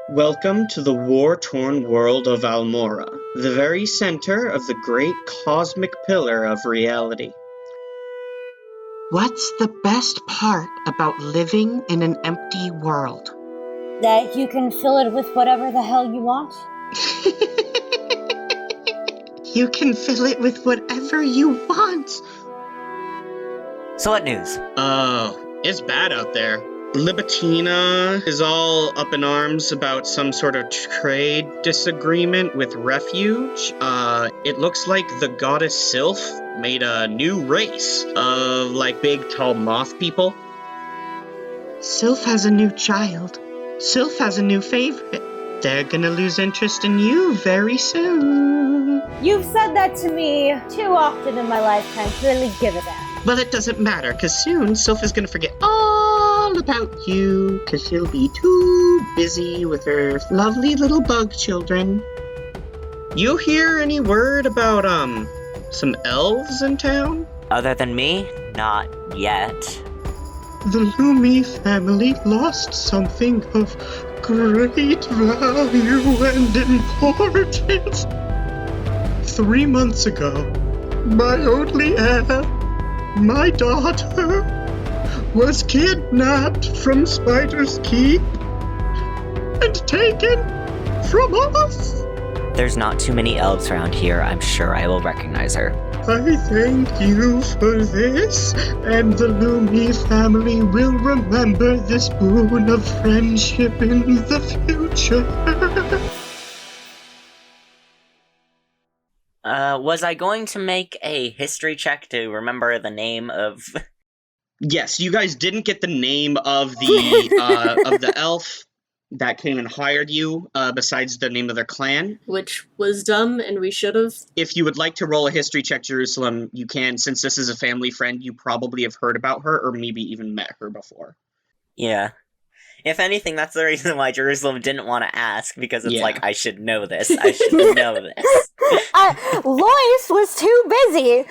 Welcome to the war-torn world of Almora, the very center of the great cosmic pillar of reality. What's the best part about living in an empty world? That you can fill it with whatever the hell you want. You can fill it with whatever you want. So what news? It's bad out there. Libitina is all up in arms about some sort of trade disagreement with Refuge. It looks like the goddess Sylph made a new race of, big, tall moth people. Sylph has a new child. Sylph has a new favorite. They're gonna lose interest in you very soon. You've said that to me too often in my lifetime to really give it that. Well, it doesn't matter, because soon Sylph is gonna forget all about you, because she'll be too busy with her lovely little bug children. You hear any word about, some elves in town? Other than me? Not yet. The Lumi family lost something of great value and importance. 3 months ago, my only heir, my daughter, was kidnapped from Spider's Keep and taken from us. There's not too many elves around here. I'm sure I will recognize her. I thank you for this, and the Lumi family will remember this boon of friendship in the future. Was I going to make a history check to remember the name of... Yes, you guys didn't get the name of the elf that came and hired you, besides the name of their clan. Which was dumb, and we should have. If you would like to roll a history check, Jerusalem, you can. Since this is a family friend, you probably have heard about her, or maybe even met her before. Yeah. If anything, that's the reason why Jerusalem didn't want to ask, because it's I should know this. I should know this. Lois was too busy,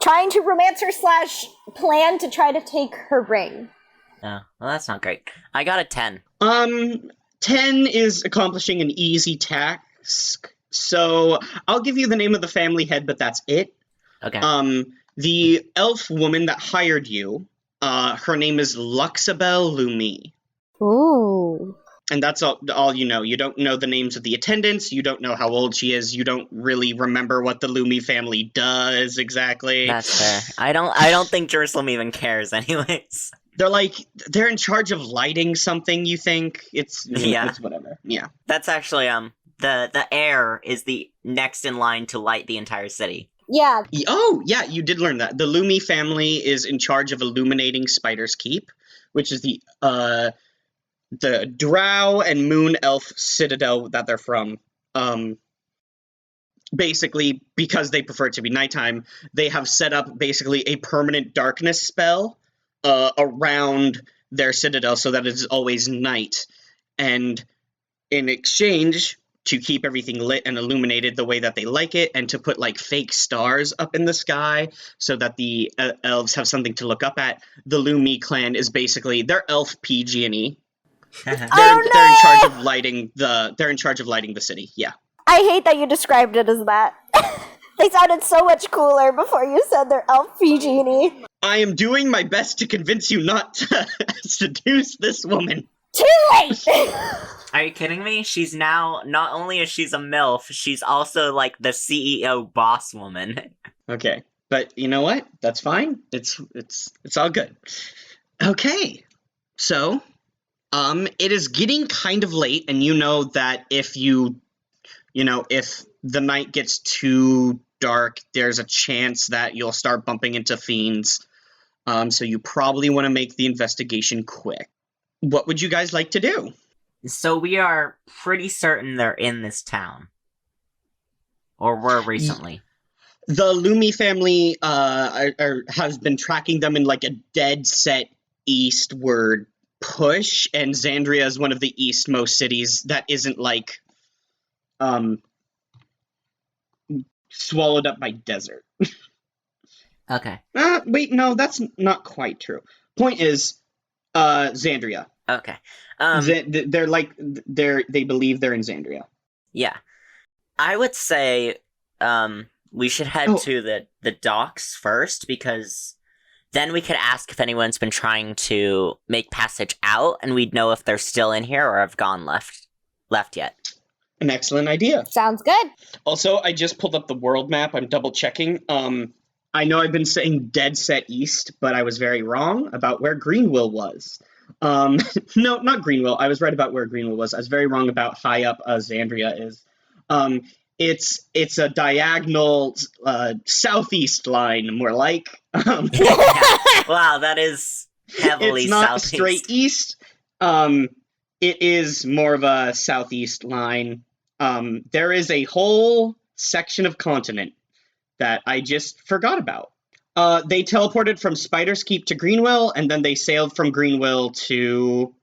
trying to romance her / plan to try to take her ring. Oh, well, that's not great. I got a 10. 10 is accomplishing an easy task, so I'll give you the name of the family head, but that's it. Okay. The elf woman that hired you, her name is Luxabel Lumi. Ooh. And that's all you know. You don't know the names of the attendants, you don't know how old she is, you don't really remember what the Lumi family does exactly. That's fair. I don't think Jerusalem even cares anyways. They're in charge of lighting something, you think? It's whatever. Yeah. That's actually, the heir is the next in line to light the entire city. Yeah. Oh, yeah, you did learn that. The Lumi family is in charge of illuminating Spider's Keep, which is the Drow and Moon Elf citadel that they're from. Basically, because they prefer it to be nighttime, they have set up basically a permanent darkness spell around their citadel so that it is always night. And in exchange, to keep everything lit and illuminated the way that they like it, and to put fake stars up in the sky so that the elves have something to look up at, the Lumi clan is basically their elf PG&E. They're in charge of lighting the city. Yeah. I hate that you described it as that. They sounded so much cooler before you said they're elf PG&E. I am doing my best to convince you not to seduce this woman. Too late! Are you kidding me? She's now, not only is she's a MILF, she's also the CEO boss woman. Okay, but you know what? That's fine. It's all good. Okay, so, it is getting kind of late, and you know that if if the night gets too dark, there's a chance that you'll start bumping into fiends. So you probably want to make the investigation quick. What would you guys like to do? So we are pretty certain they're in this town. Or were recently. The Lumi family has been tracking them in a dead set eastward push, and Xandria is one of the eastmost cities that isn't swallowed up by desert. Okay. Wait, no, that's not quite true. Point is, Xandria. Okay. They believe they're in Xandria. Yeah. I would say we should head to the docks first, because then we could ask if anyone's been trying to make passage out, and we'd know if they're still in here or have gone left yet. An excellent idea. Sounds good. Also, I just pulled up the world map. I'm double checking. I know I've been saying dead set east, but I was very wrong about where Greenwill was. No, not Greenwill. I was right about where Greenwill was. I was very wrong about high up Xandria is. It's a diagonal southeast line, more like. Wow, that is heavily it's not southeast. Straight east. It is more of a southeast line. There is a whole section of continent that I just forgot about. They teleported from Spider's Keep to Greenwill, and then they sailed from Greenwill to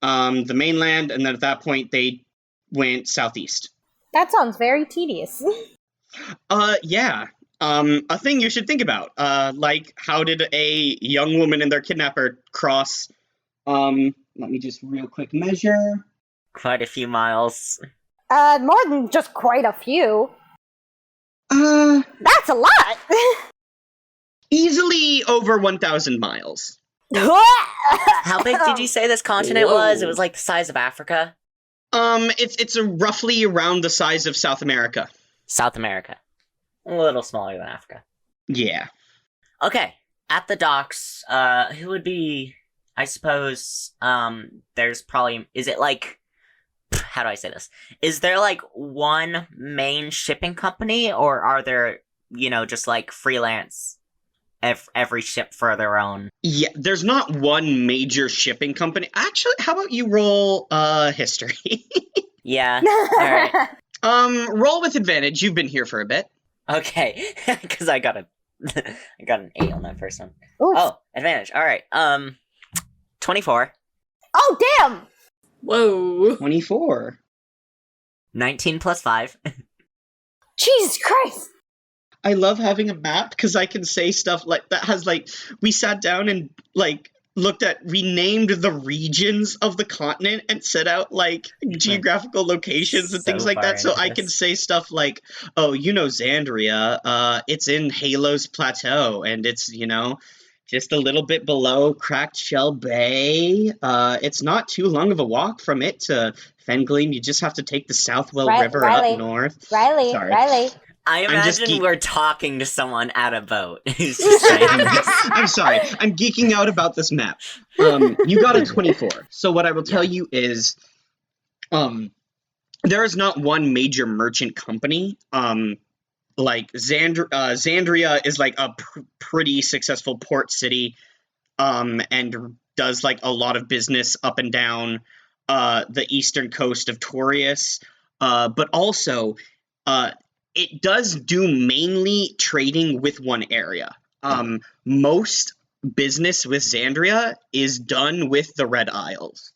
the mainland, and then at that point they went southeast. That sounds very tedious. Yeah. A thing you should think about. Like, how did a young woman and their kidnapper cross? Let me just real quick measure. Quite a few miles. More than just quite a few. That's a lot! Easily over 1,000 miles. How big did you say this continent was? It was like the size of Africa? It's roughly around the size of South America. South America. A little smaller than Africa. Yeah. Okay, at the docks, who would be, I suppose, there's probably, is it like, how do I say this? Is there like one main shipping company, or are there, just like freelance, every ship for their own? Yeah, there's not one major shipping company. Actually, how about you roll, history? Yeah, alright. Roll with advantage. You've been here for a bit. Okay, because I got an 8 on that first one. Oof. Oh, advantage. All right. 24. Oh, damn! Whoa. 24. 19 plus 5. Jesus Christ! I love having a map because I can say stuff like that has we sat down and we named the regions of the continent and set out geographical locations and So things like far that. So into I this. can say stuff like, oh, Xandria, it's in Halo's Plateau and it's, just a little bit below Cracked Shell Bay. It's not too long of a walk from it to Fengleam. You just have to take the Southwell River Riley. up north. Riley, Sorry. Riley. I just imagine we're talking to someone at a boat. Who's just saying this. I'm sorry. I'm geeking out about this map. You got a 24. So what I will tell you is, there is not one major merchant company. Xandria is a pretty successful port city, and does a lot of business up and down the eastern coast of Taurus, but also it does do mainly trading with one area. Most business with Xandria is done with the Red Isles.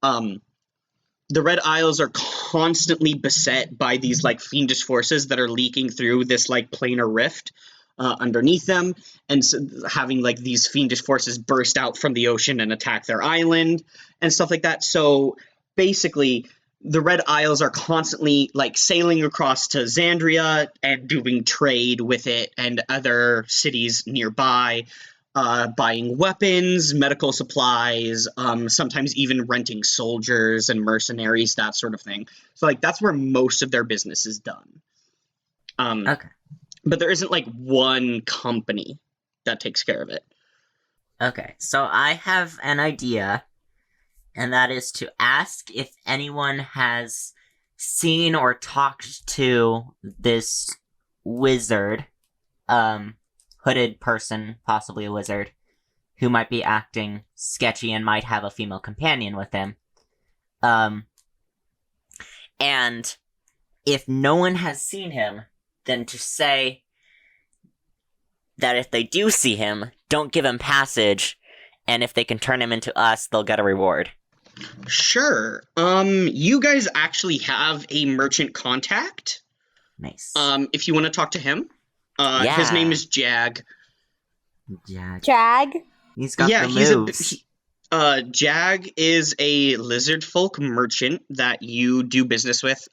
The Red Isles are constantly beset by these fiendish forces that are leaking through this planar rift underneath them, and so having these fiendish forces burst out from the ocean and attack their island and stuff like that. So basically, the Red Isles are constantly sailing across to Xandria and doing trade with it and other cities nearby, buying weapons, medical supplies, sometimes even renting soldiers and mercenaries, that sort of thing. So that's where most of their business is done. Okay. But there isn't one company that takes care of it. Okay, so I have an idea, and that is to ask if anyone has seen or talked to this wizard, hooded person, possibly a wizard, who might be acting sketchy and might have a female companion with him. And if no one has seen him, then to say that if they do see him, don't give him passage, and if they can turn him into us, they'll get a reward. Sure. You guys actually have a merchant contact. Nice. If you want to talk to him. Yeah. His name is Jag. Yeah. Jag? He's got the moves. Jag is a lizard folk merchant that you do business with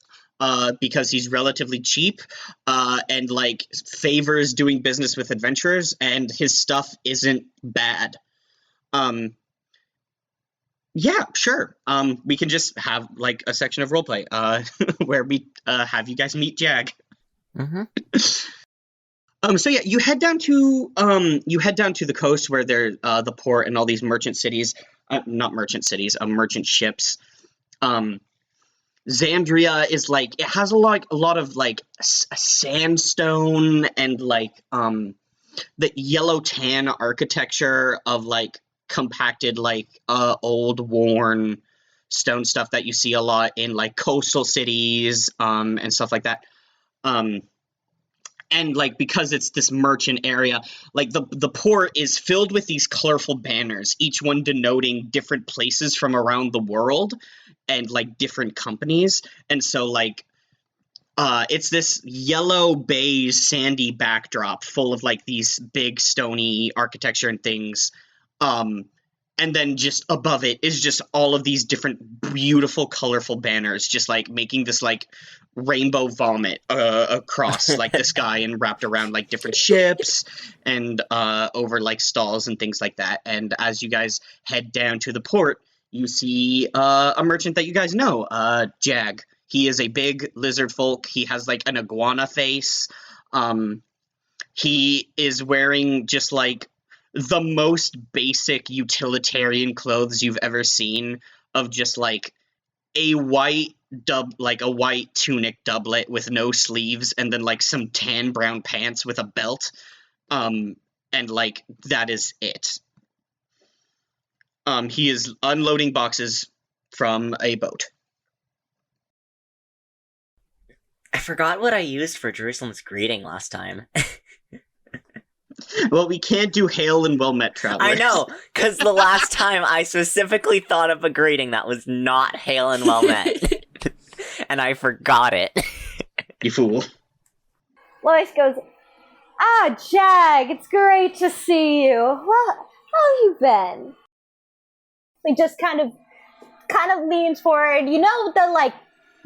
because he's relatively cheap and like favors doing business with adventurers, and his stuff isn't bad. Yeah, sure. We can just have like a section of roleplay where we have you guys meet Jag. Mm-hmm. So yeah, you head down to the coast where there's the port and all these merchant cities, not merchant cities, merchant ships. Xandria is like, it has a lot of like sandstone and like the yellow tan architecture of like compacted like old worn stone stuff that you see a lot in like coastal cities and stuff like that. And like because it's this merchant area, like the port is filled with these colorful banners, each one denoting different places from around the world and like different companies. And so like it's this yellow beige sandy backdrop full of like these big stony architecture and things. And then just above it is just all of these different beautiful colorful banners, just like making this like rainbow vomit across like the sky and wrapped around like different ships and over like stalls and things like that. And as you guys head down to the port, you see a merchant that you guys know, Jag. He is a big lizard folk. He has like an iguana face. He is wearing just like the most basic utilitarian clothes you've ever seen, of just like a white tunic doublet with no sleeves, and then like some tan brown pants with a belt, and like that is it. He is unloading boxes from a boat. I forgot what I used for Jerusalem's greeting last time. Well, we can't do hail and well met, travelers. I know, because the last time I specifically thought of a greeting that was not hail and well met. And I forgot it. You fool. Lois goes, Jag, it's great to see you. Well, how have you been? He just kind of leans forward. You know the like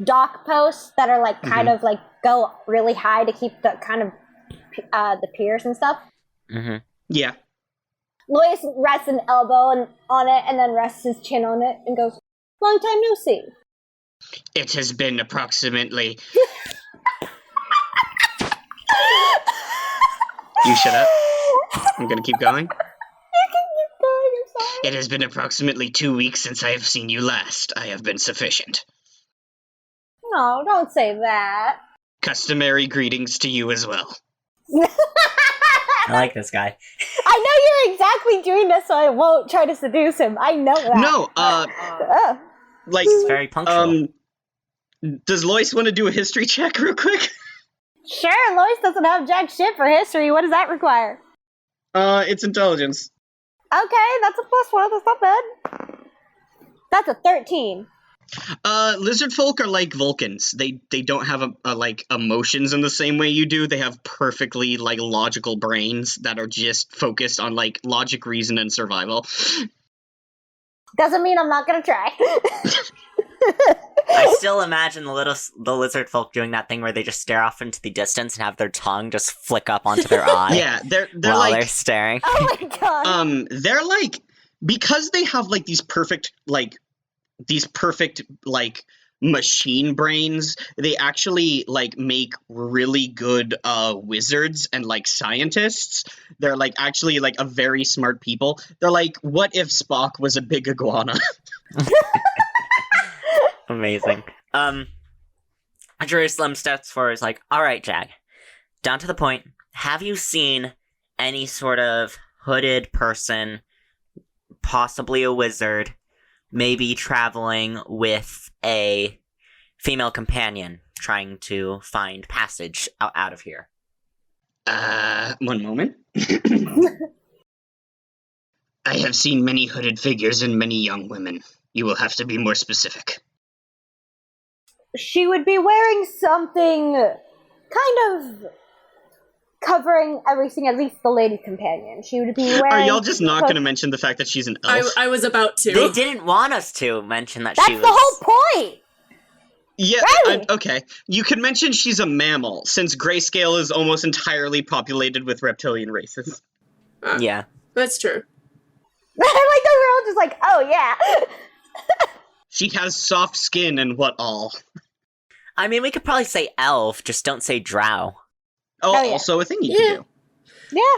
dock posts that are like kind of like go really high to keep the kind of the piers and stuff? Mm-hmm. Yeah. Lois rests an elbow on it and then rests his chin on it and goes, long time no see. It has been approximately... You shut up. I'm gonna keep going. You can keep going, I'm sorry. It has been approximately 2 weeks since I have seen you last. I have been sufficient. No, don't say that. Customary greetings to you as well. I like this guy. I know you're exactly doing this, so I won't try to seduce him. I know that. No, like, It's very punctual. does Lois want to do a history check real quick? Sure, Lois doesn't have jack shit for history. What does that require? It's intelligence. Okay, that's a +1. That's not bad. That's a 13. Lizard folk are like Vulcans. They don't have like emotions in the same way you do. They have perfectly like logical brains that are just focused on like logic, reason, and survival. Doesn't mean I'm not gonna try. I still imagine the lizard folk doing that thing where they just stare off into the distance and have their tongue just flick up onto their eye. Yeah, they're while like they're staring. Oh my god. They're like, because they have like these perfect machine brains, they actually like make really good wizards and like scientists. They're like actually like a very smart people. They're like, what if Spock was a big iguana? Amazing. Jerusalem steps forward, is like, alright, Jag, down to the point, have you seen any sort of hooded person, possibly a wizard, maybe traveling with a female companion, trying to find passage out of here? One moment. I have seen many hooded figures and many young women. You will have to be more specific. She would be wearing something kind covering everything, at least the lady companion. She would be wearing... Are y'all just not going to mention the fact that she's an elf? I was about to. They didn't want us to mention that That's she was... the whole point! Yeah, Right. okay. You could mention she's a mammal, since Grayscale is almost entirely populated with reptilian races. Yeah. That's true. Like, we're all just like, oh, yeah. She has soft skin and what all. I mean, we could probably say elf, just don't say drow. Oh, Oh, yeah. also a thing you Yeah. can do. Yeah.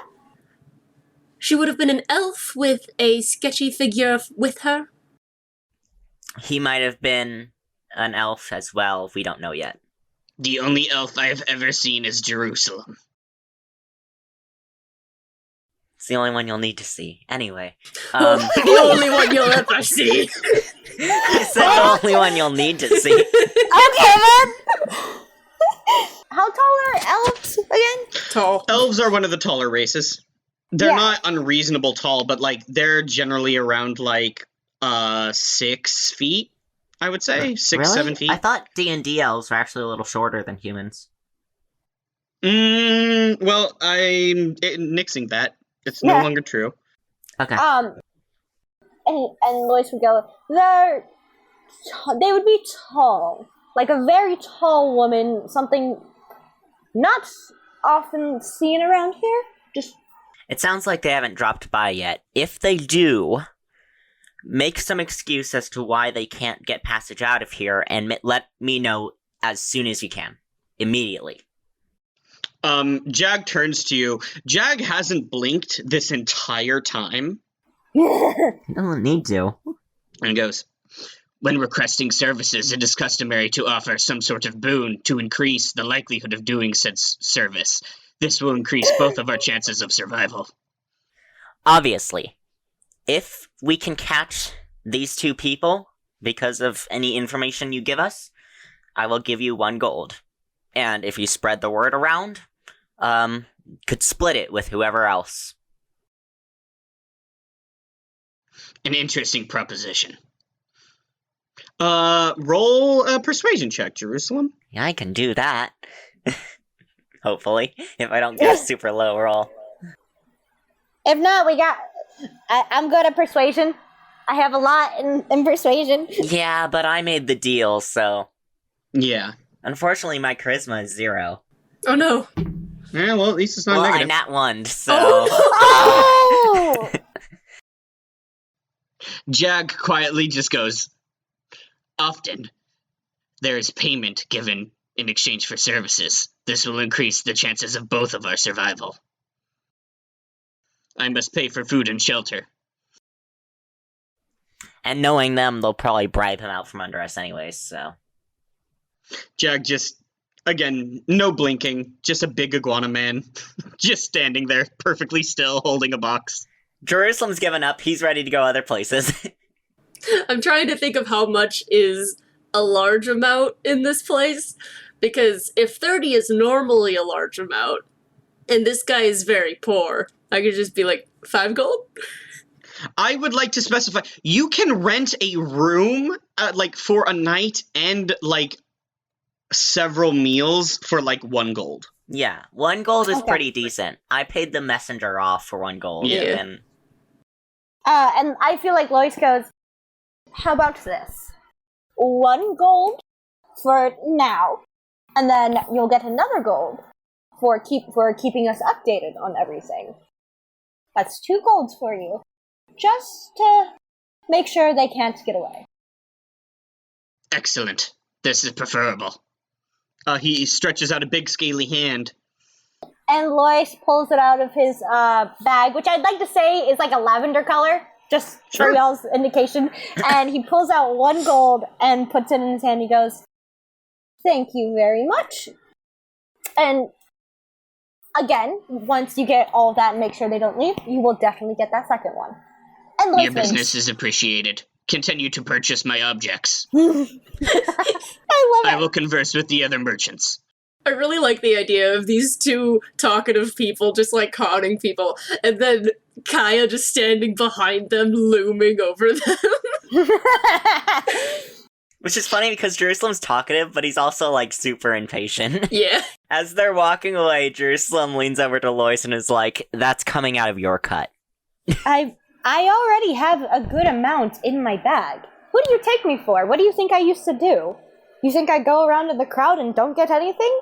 She would have been an elf with a sketchy figure with her. He might have been an elf as well, we don't know yet. The only elf I have ever seen is Jerusalem. It's the only one you'll need to see. Anyway. The only one you'll ever see. I said the only one you'll need to see. Okay, then. How tall are elves again? Tall. Elves are one of the taller races. They're Yeah. not unreasonable tall, but, like, they're generally around, like, 6 feet, I would say. 6, Really? 7 feet. I thought D&D elves were actually a little shorter than humans. Well, I'm nixing that. It's no Yeah. longer true. Okay. And Lois would go, they would be tall. Like a very tall woman, something not often seen around here. Just It sounds like they haven't dropped by yet. If they do, make some excuse as to why they can't get passage out of here, and let me know as soon as you can. Immediately. Jag turns to you. Jag hasn't blinked this entire time You don't need to. and goes, when requesting services, it is customary to offer some sort of boon to increase the likelihood of doing said service. This will increase both of our chances of survival. Obviously, if we can catch these two people because of any information you give us, I will give you 1 gold. And if you spread the word around, could split it with whoever else. An interesting proposition. Roll a persuasion check, Jerusalem. Yeah, I can do that. Hopefully, if I don't get a super low roll. if not, I'm good at persuasion. I have a lot in persuasion. Yeah, but I made the deal, so... Yeah. Unfortunately, my charisma is 0. Oh no. Yeah, well, at least it's not Well, I negative. nat 1, so... Oh! Jag quietly just goes, often there is payment given in exchange for services. This will increase the chances of both of our survival. I must pay for food and shelter. And knowing them, they'll probably bribe him out from under us anyways, so... Jag just, again, no blinking, just a big iguana man, just standing there, perfectly still, holding a box. Jerusalem's given up, he's ready to go other places. I'm trying to think of how much is a large amount in this place, because if 30 is normally a large amount, and this guy is very poor, I could just be like, 5 gold? I would like to specify, you can rent a room, like, for a night and, like, several meals for, like, 1 gold. Yeah, 1 gold is Okay. pretty decent. I paid the messenger off for 1 gold, Yeah. and... And I feel like Lois goes, how about this? 1 gold for now, and then you'll get another gold for keeping us updated on everything. That's 2 golds for you. Just to make sure they can't get away. Excellent. This is preferable. He stretches out a big scaly hand. And Lois pulls it out of his bag, which I'd like to say is like a lavender color, just Sure. for y'all's indication. And he pulls out 1 gold and puts it in his hand. He goes, thank you very much. And again, once you get all of that and make sure they don't leave, you will definitely get that second one. And Lois Your business is appreciated. Continue to purchase my objects. I love I it. will converse with the other merchants. I really like the idea of these two talkative people just like conning people, and then Kaya just standing behind them, looming over them. Which is funny because Jerusalem's talkative, but he's also, like, super impatient. Yeah. As they're walking away, Jerusalem leans over to Lois and is like, "That's coming out of your cut." I already have a good amount in my bag. Who do you take me for? What do you think I used to do? You think I go around in the crowd and don't get anything?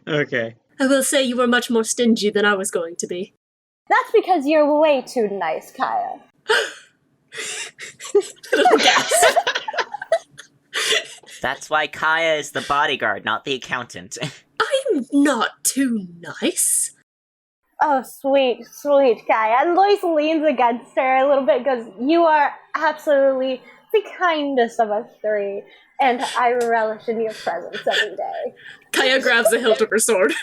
Okay. I will say you were much more stingy than I was going to be. That's because you're way too nice, Kaya. Little gasp. That's why Kaya is the bodyguard, not the accountant. I'm not too nice. Oh, sweet, sweet Kaya. And Lois leans against her a little bit because you are absolutely the kindest of us three, and I relish in your presence every day. Kaya grabs the hilt of her sword.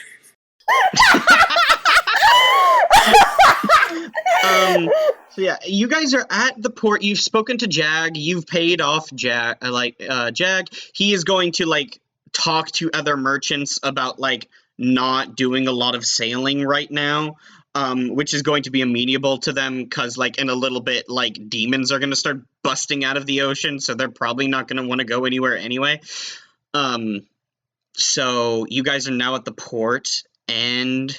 So yeah, you guys are at the port. You've spoken to Jag. You've paid off Jag. Jag. He is going to like talk to other merchants about like not doing a lot of sailing right now, which is going to be amenable to them because like in a little bit like demons are going to start busting out of the ocean, so they're probably not going to want to go anywhere anyway. So you guys are now at the port, and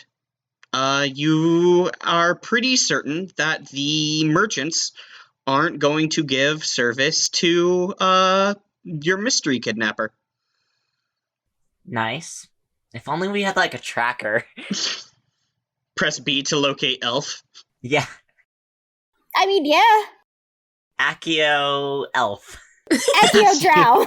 you are pretty certain that the merchants aren't going to give service to your mystery kidnapper. Nice. If only we had, like, a tracker. Press B to locate Elf. Yeah. I mean, yeah. Accio Elf. Accio Drow.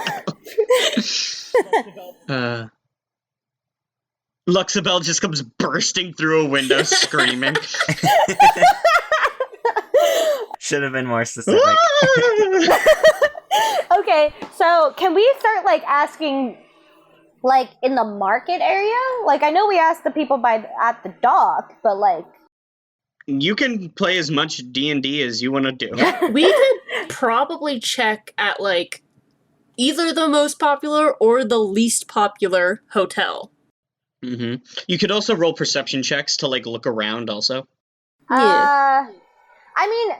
Luxabelle just comes bursting through a window screaming. Should have been more specific. Okay, so can we start like asking, like in the market area? Like I know we asked the people at the dock, but like you can play as much D&D as you want to do. We could probably check at like either the most popular or the least popular hotel. Mm-hmm. You could also roll perception checks to like look around also. Yeah. I mean,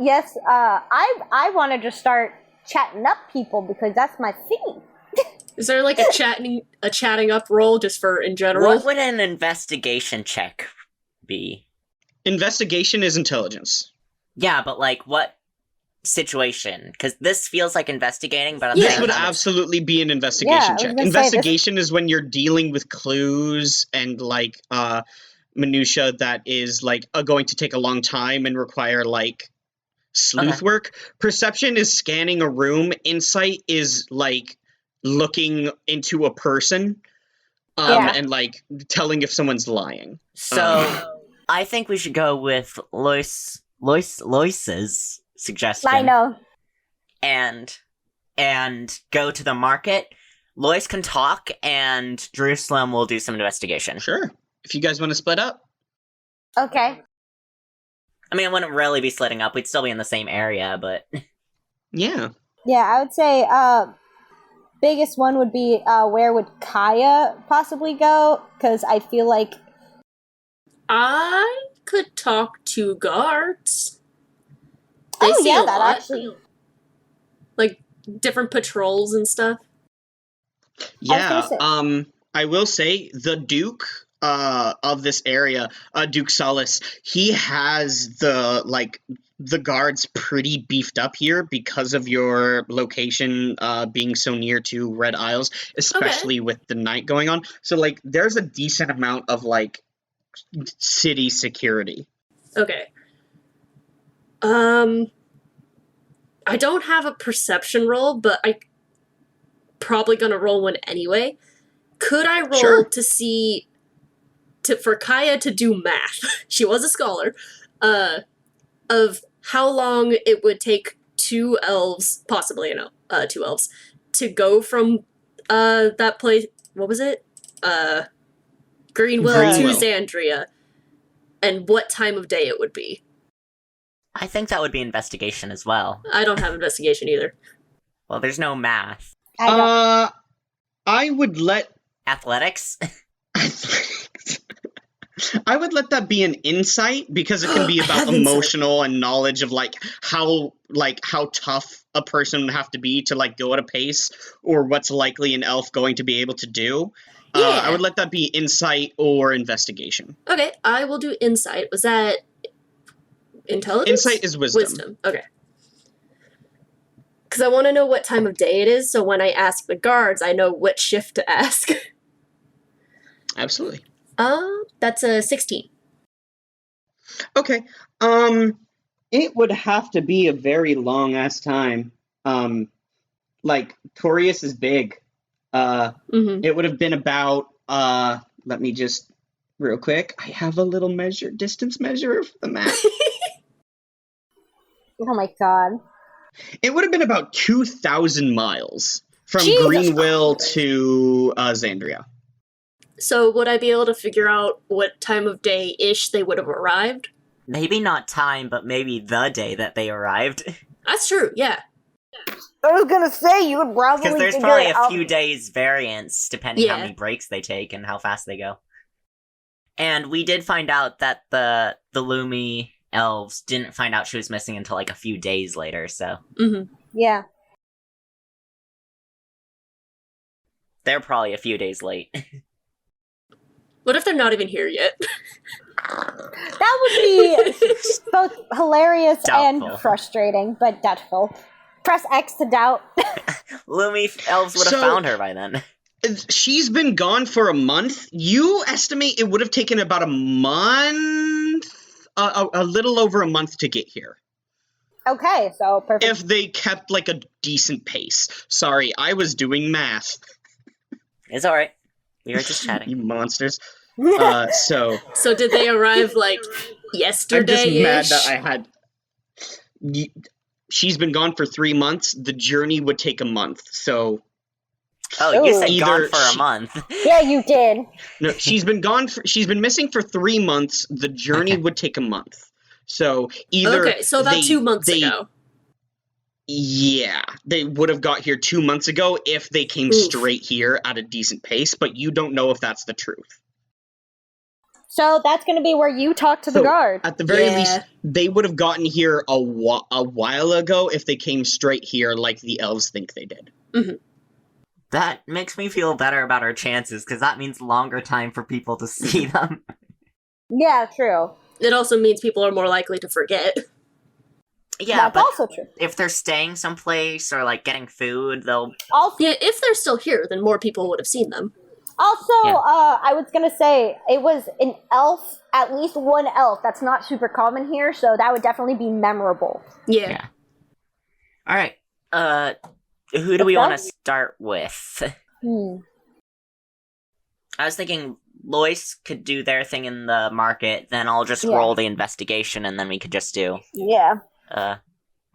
yes, I want to just start chatting up people because that's my thing. Is there like a chatting up roll just for in general? What would an investigation check be? Investigation is intelligence. Yeah, but like what situation? Because this feels like investigating, but This would absolutely be an investigation check. Investigation is when you're dealing with clues and like minutia that is like going to take a long time and require like sleuth work. Perception is scanning a room. Insight is like looking into a person and like telling if someone's lying. So I think we should go with Lois's suggestion. I know. And go to the market. Lois can talk, and Jerusalem will do some investigation. Sure. If you guys want to split up. Okay. I mean, it wouldn't really be splitting up. We'd still be in the same area, but... Yeah. Yeah, I would say biggest one would be where would Kaya possibly go? Because I feel like... I could talk to guards. They see a lot. Actually... Like, different patrols and stuff. Yeah, I will say the Duke of this area, Duke Solus, he has the guards pretty beefed up here because of your location being so near to Red Isles, especially with the night going on. So like there's a decent amount of like city security. Okay. I don't have a perception roll, but I probably gonna roll one anyway. Could I roll to see for Kaya to do math? She was a scholar. Of how long it would take two elves, possibly two elves, to go from that place. What was it? Greenwill to Xandria, and what time of day it would be. I think that would be investigation as well. I don't have investigation either. Well, there's no math. I would let... Athletics? I would let that be an insight, because it can be about emotional and knowledge of how tough a person would have to be to like go at a pace, or what's likely an elf going to be able to do. Yeah. I would let that be insight or investigation. Okay, I will do insight. Was that intelligence? Insight is wisdom. Wisdom, okay. Because I want to know what time of day it is, so when I ask the guards, I know what shift to ask. Absolutely. That's a 16. Okay. It would have to be a very long ass time. Like Torius is big. It would have been about. Let me just real quick. I have a little distance measure for the map. Oh my god. It would have been about 2,000 miles from Jesus Greenville Christ. to Xandria. So would I be able to figure out what time of day-ish they would have arrived? Maybe not time, but maybe the day that they arrived. That's true, yeah. I was gonna say, you would probably Because there's figure probably it a out. few days variance depending how Yeah. many breaks they take and how fast they go. And we did find out that the Lumi elves didn't find out she was missing until like a few days later, so Yeah. they're probably a few days late. What if they're not even here yet? That would be both hilarious Doubtful. and frustrating, but doubtful. Press X to doubt. Lumi elves would have So- found her by then. She's been gone for a month. You estimate it would have taken about a month, a little over a month to get here. Okay, so perfect. If they kept like a decent pace. Sorry, I was doing math. It's alright. We were just chatting. You monsters. So So did they arrive, like, I'm yesterday-ish? just mad that I had. She's been gone for 3 months. The journey would take a month. So Oh, you Ooh. said gone Either for a she- month. Yeah, you did. no, she's been missing for 3 months. The journey Okay. would take a month. So either Okay, so about 2 months ago. Yeah, they would have got here 2 months ago if they came Oof. straight here at a decent pace, but you don't know if that's the truth. So that's going to be where you talk to the So, guard. At the very Yeah. least, they would have gotten here a while ago if they came straight here like the elves think they did. That makes me feel better about our chances, because that means longer time for people to see them. Yeah, true. It also means people are more likely to forget. Yeah, That's but also true. if they're staying someplace or like getting food, they'll. Also, Yeah, if they're still here, then more people would have seen them. Yeah. I was going to say, it was an elf, at least one elf. That's not super common here, so that would definitely be memorable. Yeah. Yeah. All right. Who do we want to start with? I was thinking Lois could do their thing in the market, then I'll just Yeah. roll the investigation, and then we could just do Yeah.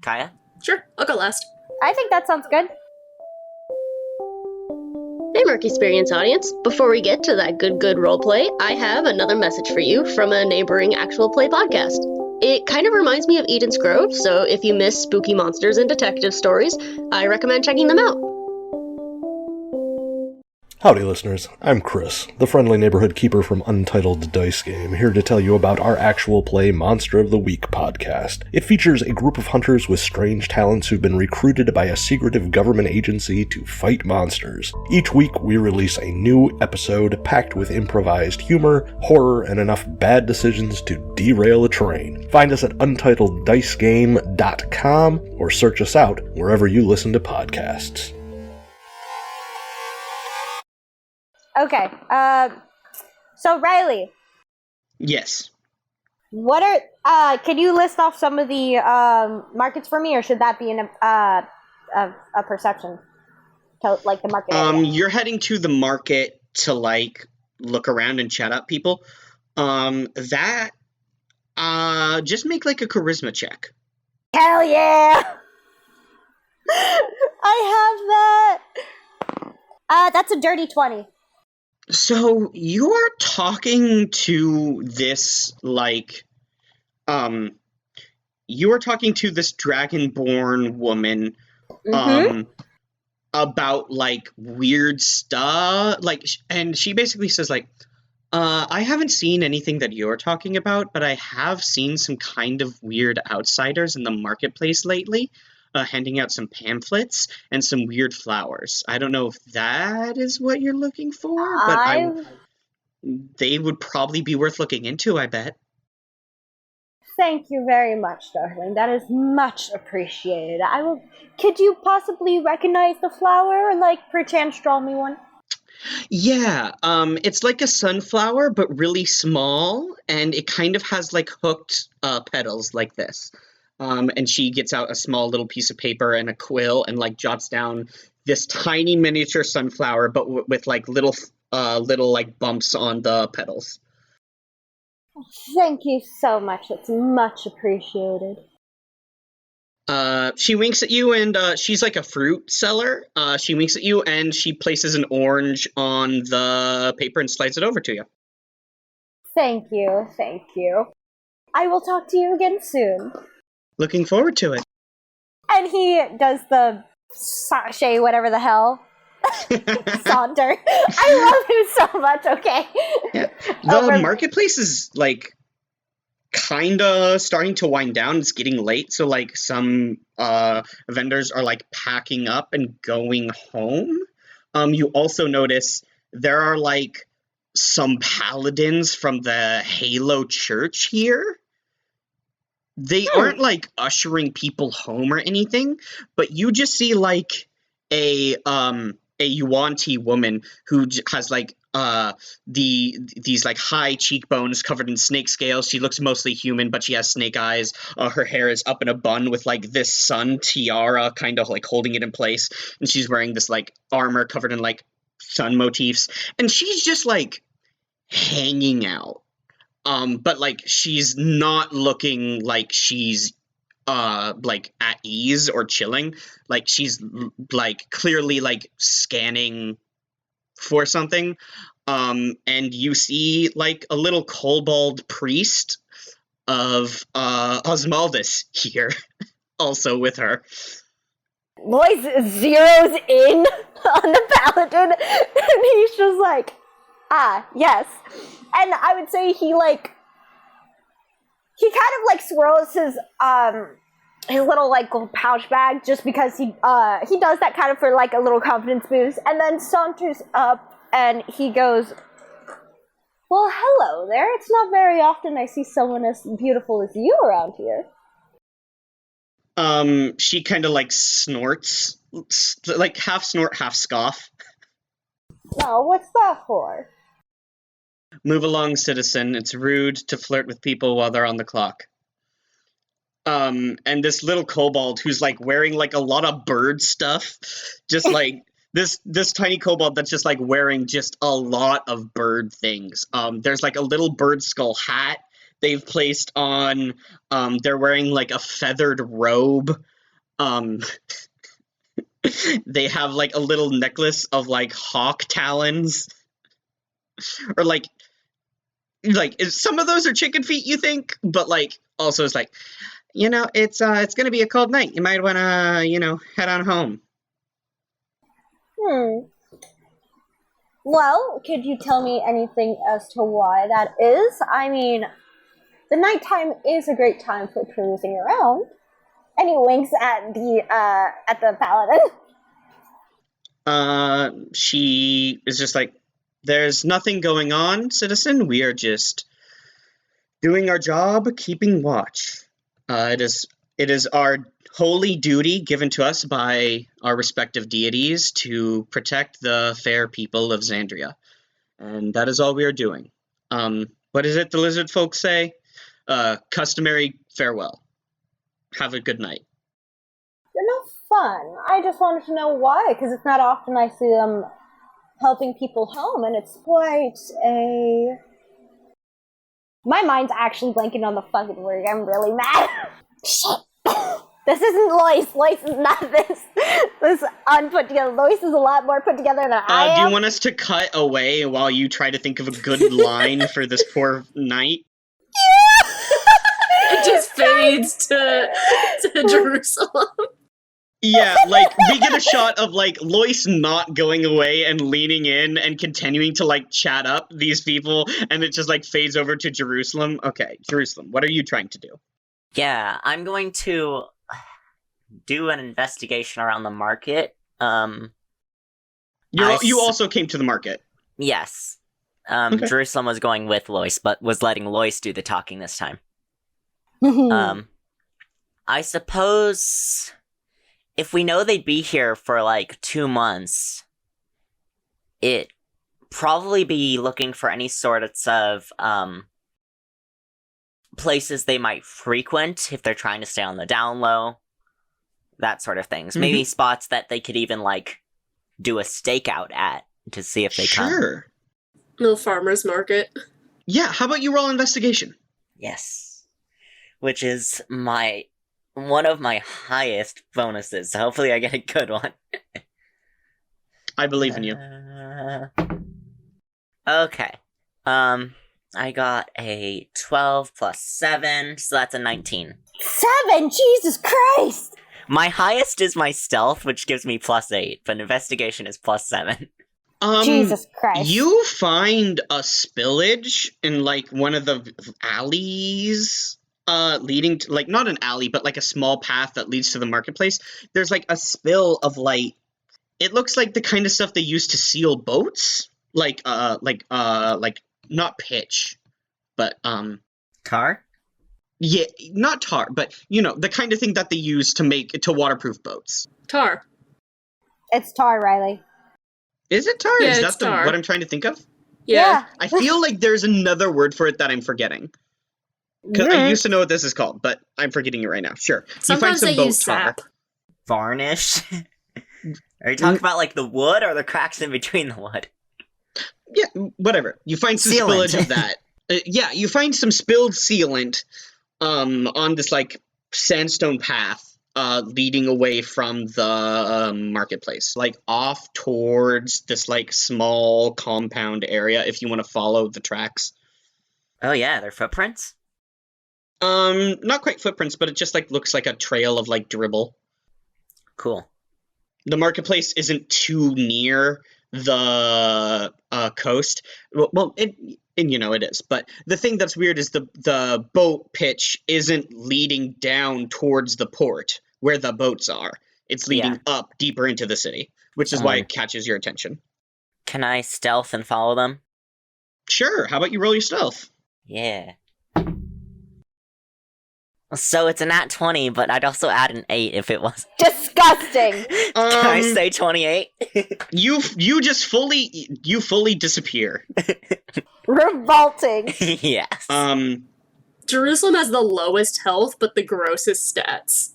Kaya. Sure, I'll go last. I think that sounds good. Hey, Merc Experience audience. Before we get to that good roleplay, I have another message for you from a neighboring actual play podcast. It kind of reminds me of Eden's Grove, so if you miss spooky monsters and detective stories, I recommend checking them out. Howdy, listeners. I'm Chris, the friendly neighborhood keeper from Untitled Dice Game, here to tell you about our actual play Monster of the Week podcast. It features a group of hunters with strange talents who've been recruited by a secretive government agency to fight monsters. Each week, we release a new episode packed with improvised humor, horror, and enough bad decisions to derail a train. Find us at untitleddicegame.com or search us out wherever you listen to podcasts. Okay, so Riley, Yes. what can you list off some of the, markets for me, or should that be a perception? To, like, the market area? You're heading to the market to like look around and chat up people. Just make like a charisma check. Hell yeah! I have that! That's a dirty 20. So you are talking to this you are talking to this dragonborn woman about like weird stuff, and she basically says like, I haven't seen anything that you're talking about, but I have seen some kind of weird outsiders in the marketplace lately. handing out some pamphlets and some weird flowers. I don't know if that is what you're looking for, but they would probably be worth looking into, I bet. Thank you very much, darling. That is much appreciated. Could you possibly recognize the flower and, perchance draw me one? Yeah, it's like a sunflower, but really small, and it kind of has, hooked petals like this. And she gets out a small little piece of paper and a quill and, jots down this tiny miniature sunflower, but with, little bumps on the petals. Thank you so much. It's much appreciated. She winks at you, and she's like a fruit seller. She winks at you, and she places an orange on the paper and slides it over to you. Thank you. I will talk to you again soon. Looking forward to it. And he does the sachet, whatever the hell. Saunter. I love him so much, okay. Yeah. The marketplace is, kinda starting to wind down. It's getting late, so, some vendors are, packing up and going home. You also notice there are, some paladins from the Halo Church here. They aren't, ushering people home or anything, but you just see, a Yuan-Ti woman who has these high cheekbones covered in snake scales. She looks mostly human, but she has snake eyes. Her hair is up in a bun with this sun tiara kind of holding it in place, and she's wearing this armor covered in sun motifs, and she's just hanging out. But she's not looking like she's at ease or chilling. She's clearly scanning for something. And you see a little kobold priest of Osmaldus here also with her. Lois zeroes in on the paladin, and he's just yes. And I would say he kind of swirls his little pouch bag just because he does that kind of for a little confidence boost, and then saunters up and he goes, "Well, hello there. It's not very often I see someone as beautiful as you around here." She kind of snorts, half snort, half scoff. "Oh, what's that for?" "Move along, citizen. It's rude to flirt with people while they're on the clock." And this little kobold who's wearing a lot of bird stuff, just this tiny kobold that's just wearing just a lot of bird things. There's a little bird skull hat they've placed on. They're wearing a feathered robe. They have a little necklace of hawk talons. Or some of those are chicken feet, you think, but also it's it's gonna be a cold night. You might wanna, head on home. Well, could you tell me anything as to why that is? I mean, the nighttime is a great time for cruising around. And he winks at the paladin. She is just "There's nothing going on, citizen. We are just doing our job, keeping watch. It is our holy duty given to us by our respective deities to protect the fair people of Xandria. And that is all we are doing. What is it the lizard folks say? Customary farewell. Have a good night." You're no fun. I just wanted to know why, because it's not often I see them helping people home, and it's quite a... My mind's actually blanking on the fucking word. I'm really mad. Shit. This isn't Lois. Lois is not this unput together. Lois is a lot more put together than I am. Do you want us to cut away while you try to think of a good line for this poor night? Yeah! It just fades to Jerusalem. Yeah, we get a shot of, Lois not going away and leaning in and continuing to, chat up these people, and it just, fades over to Jerusalem. Okay, Jerusalem, what are you trying to do? Yeah, I'm going to do an investigation around the market. You also came to the market. Yes. Okay. Jerusalem was going with Lois, but was letting Lois do the talking this time. I suppose if we know they'd be here for like 2 months, it probably be looking for any sorts of places they might frequent if they're trying to stay on the down low, that sort of things. Maybe spots that they could even like do a stakeout at to see if they come. Sure. Little farmer's market. Yeah, how about you roll investigation? Yes. Which is one of my highest bonuses, so hopefully I get a good one. I believe in you. Okay. I got a 12 plus 7, so that's a 19. 7? Jesus Christ! My highest is my stealth, which gives me plus 8, but investigation is plus 7. Jesus Christ. You find a spillage in, like, one of the alleys, leading to, like, not an alley, but, like, a small path that leads to the marketplace. There's, like, a spill of, like, it looks like the kind of stuff they use to seal boats. Like, not pitch, but, Tar? yeah, not tar, but, you know, the kind of thing that they use to waterproof boats. Tar. It's tar, Riley. Is it tar? Yeah, Is it's that tar. what I'm trying to think of? Yeah. I feel like there's another word for it that I'm forgetting. Because I used to know what this is called, but I'm forgetting it right now. Sure. Sometimes you find some they boat use tar. sap. Varnish? Are you talking about like the wood or the cracks in between the wood? Yeah, whatever. You find some Sealant. spillage of that. Yeah, you find some spilled sealant on this, like, sandstone path leading away from the marketplace. Like, off towards this, like, small compound area, if you want to follow the tracks. Oh yeah, they're footprints? Not quite footprints, but it just, like, looks like a trail of, like, dribble. Cool. The marketplace isn't too near the coast. Well, you know it is. But the thing that's weird is the boat pitch isn't leading down towards the port where the boats are. It's leading up deeper into the city, which is why it catches your attention. Can I stealth and follow them? Sure. How about you roll your stealth? Yeah. So it's a nat 20, but I'd also add an 8 if it was. Disgusting! Can I say 28? You fully disappear. Revolting. Yes. Jerusalem has the lowest health, but the grossest stats.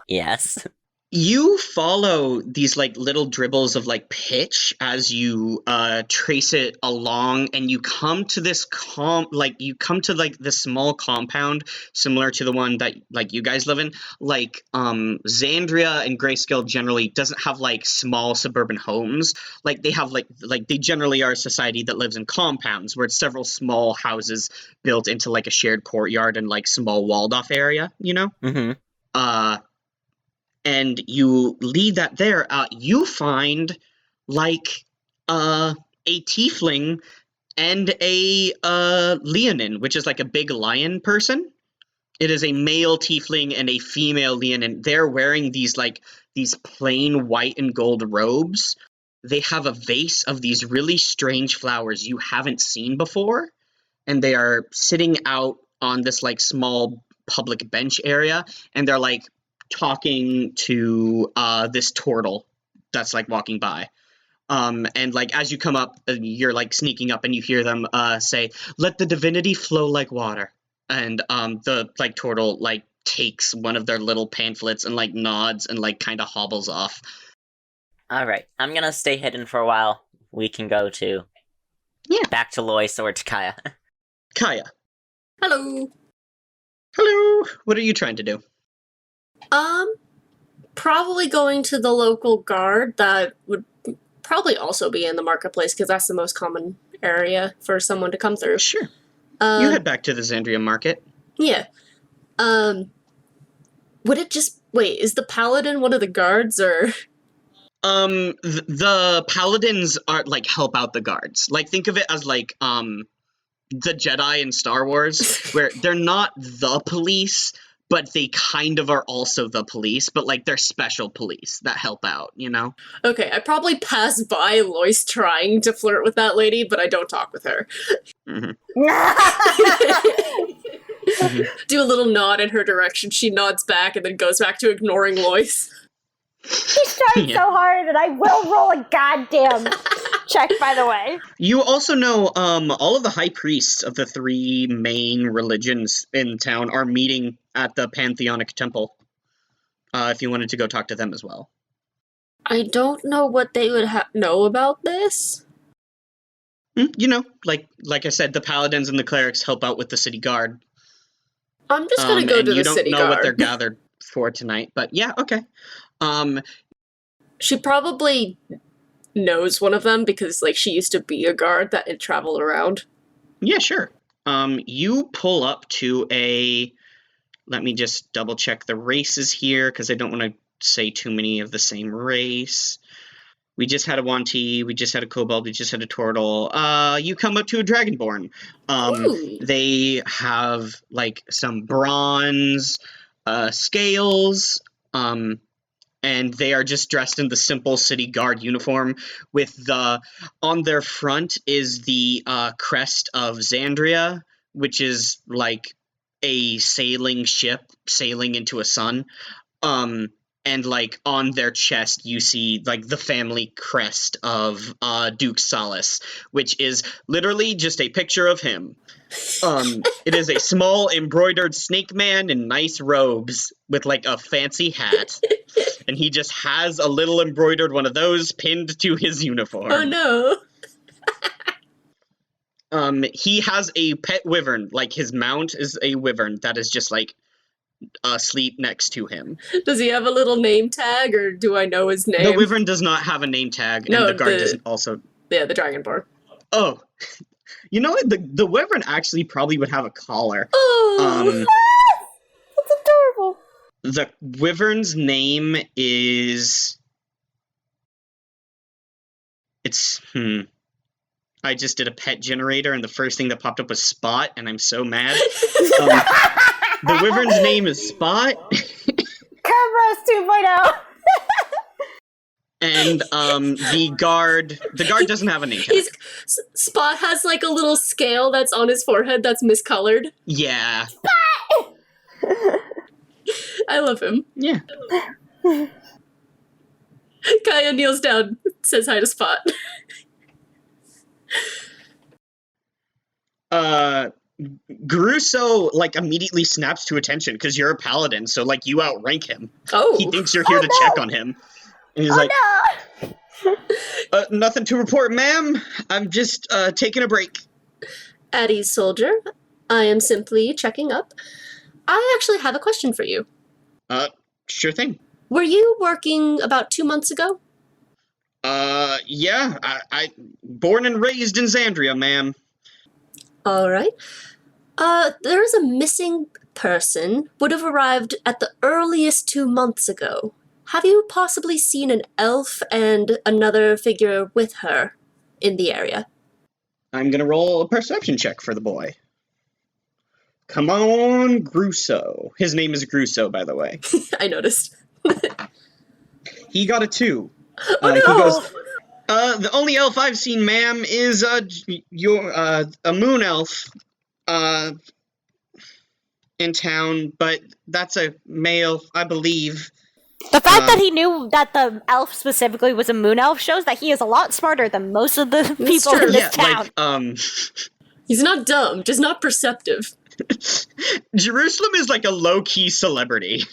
Yes. You follow these, like, little dribbles of, like, pitch as you trace it along, and you come to this this small compound similar to the one that, like, you guys live in. Like, Xandria and Grayscale generally doesn't have, like, small suburban homes. Like, they have, like they generally are a society that lives in compounds where it's several small houses built into, like, a shared courtyard and, like, small walled-off area, you know? Mm-hmm. And you lead that there, you find, like, a tiefling and a leonin, which is like a big lion person. It is a male tiefling and a female leonin. They're wearing these plain white and gold robes. They have a vase of these really strange flowers you haven't seen before, and they are sitting out on this, like, small public bench area, and they're, like, talking to this turtle that's, like, walking by. And, like, as you come up, you're, like, sneaking up and you hear them say, "Let the divinity flow like water." And the, like, turtle, like, takes one of their little pamphlets and, like, nods and, like, kind of hobbles off. Alright, I'm gonna stay hidden for a while. We can go to... Yeah. Back to Lois or to Kaya. Kaya. Hello. Hello. What are you trying to do? Probably going to the local guard that would probably also be in the marketplace because that's the most common area for someone to come through. Sure. You head back to the Xandria market. Yeah. Would it just... Wait, is the paladin one of the guards, or... The paladins are, like, help out the guards. Like, think of it as, like, the Jedi in Star Wars, where they're not the police, but they kind of are also the police, but like they're special police that help out, you know? Okay, I probably pass by Lois trying to flirt with that lady, but I don't talk with her. Hmm. Do a little nod in her direction. She nods back and then goes back to ignoring Lois. He's trying so hard, and I will roll a goddamn check, by the way. You also know all of the high priests of the 3 main religions in town are meeting at the Pantheonic Temple. If you wanted to go talk to them as well. I don't know what they would know about this. You know, like I said, the paladins and the clerics help out with the city guard. I'm just gonna go to the city guard. You don't know what they're gathered for tonight, but yeah, okay. She probably knows one of them because, like, she used to be a guard that had traveled around. Yeah, sure. You pull up to a... Let me just double check the races here, because I don't want to say too many of the same race. We just had a Wanti, we just had a Kobold, we just had a Turtle. You come up to a Dragonborn. They have, like, some bronze scales, and they are just dressed in the simple city guard uniform with on their front is the crest of Xandria, which is like a sailing ship sailing into a sun. And like on their chest you see like the family crest of Duke Solace, which is literally just a picture of him. It is a small embroidered snake man in nice robes with like a fancy hat. And he just has a little embroidered one of those pinned to his uniform. Oh no. He has a pet wyvern, like his mount is a wyvern that is just like asleep next to him. Does he have a little name tag, or do I know his name? The wyvern does not have a name tag, No, and the guard doesn't also... Yeah, the Dragonborn. Oh. You know what? The wyvern actually probably would have a collar. Oh! That's adorable. The wyvern's name is... It's... I just did a pet generator, and the first thing that popped up was Spot, and I'm so mad. The wyvern's name is Spot. Kerberos 2.0. And the guard doesn't have a name tag. Spot has like a little scale that's on his forehead that's miscolored. Yeah. Spot! I love him. Yeah. Kaya kneels down, says hi to Spot. Garuso, like, immediately snaps to attention because you're a paladin, so, like, you outrank him. Oh. He thinks you're here to check on him. And he's like, nothing to report, ma'am. I'm just, taking a break. At ease, soldier. I am simply checking up. I actually have a question for you. Sure thing. Were you working about 2 months ago? Yeah. I born and raised in Xandria, ma'am. All right. There is a missing person, would have arrived at the earliest 2 months ago. Have you possibly seen an elf and another figure with her in the area? I'm gonna roll a perception check for the boy. Come on, Gruso. His name is Gruso, by the way. I noticed. He got a 2. Oh, no! He goes, the only elf I've seen, ma'am, is, a moon elf, in town, but that's a male, I believe. The fact that he knew that the elf specifically was a moon elf shows that he is a lot smarter than most of the people in this town. Like, He's not dumb, just not perceptive. Jerusalem is like a low-key celebrity.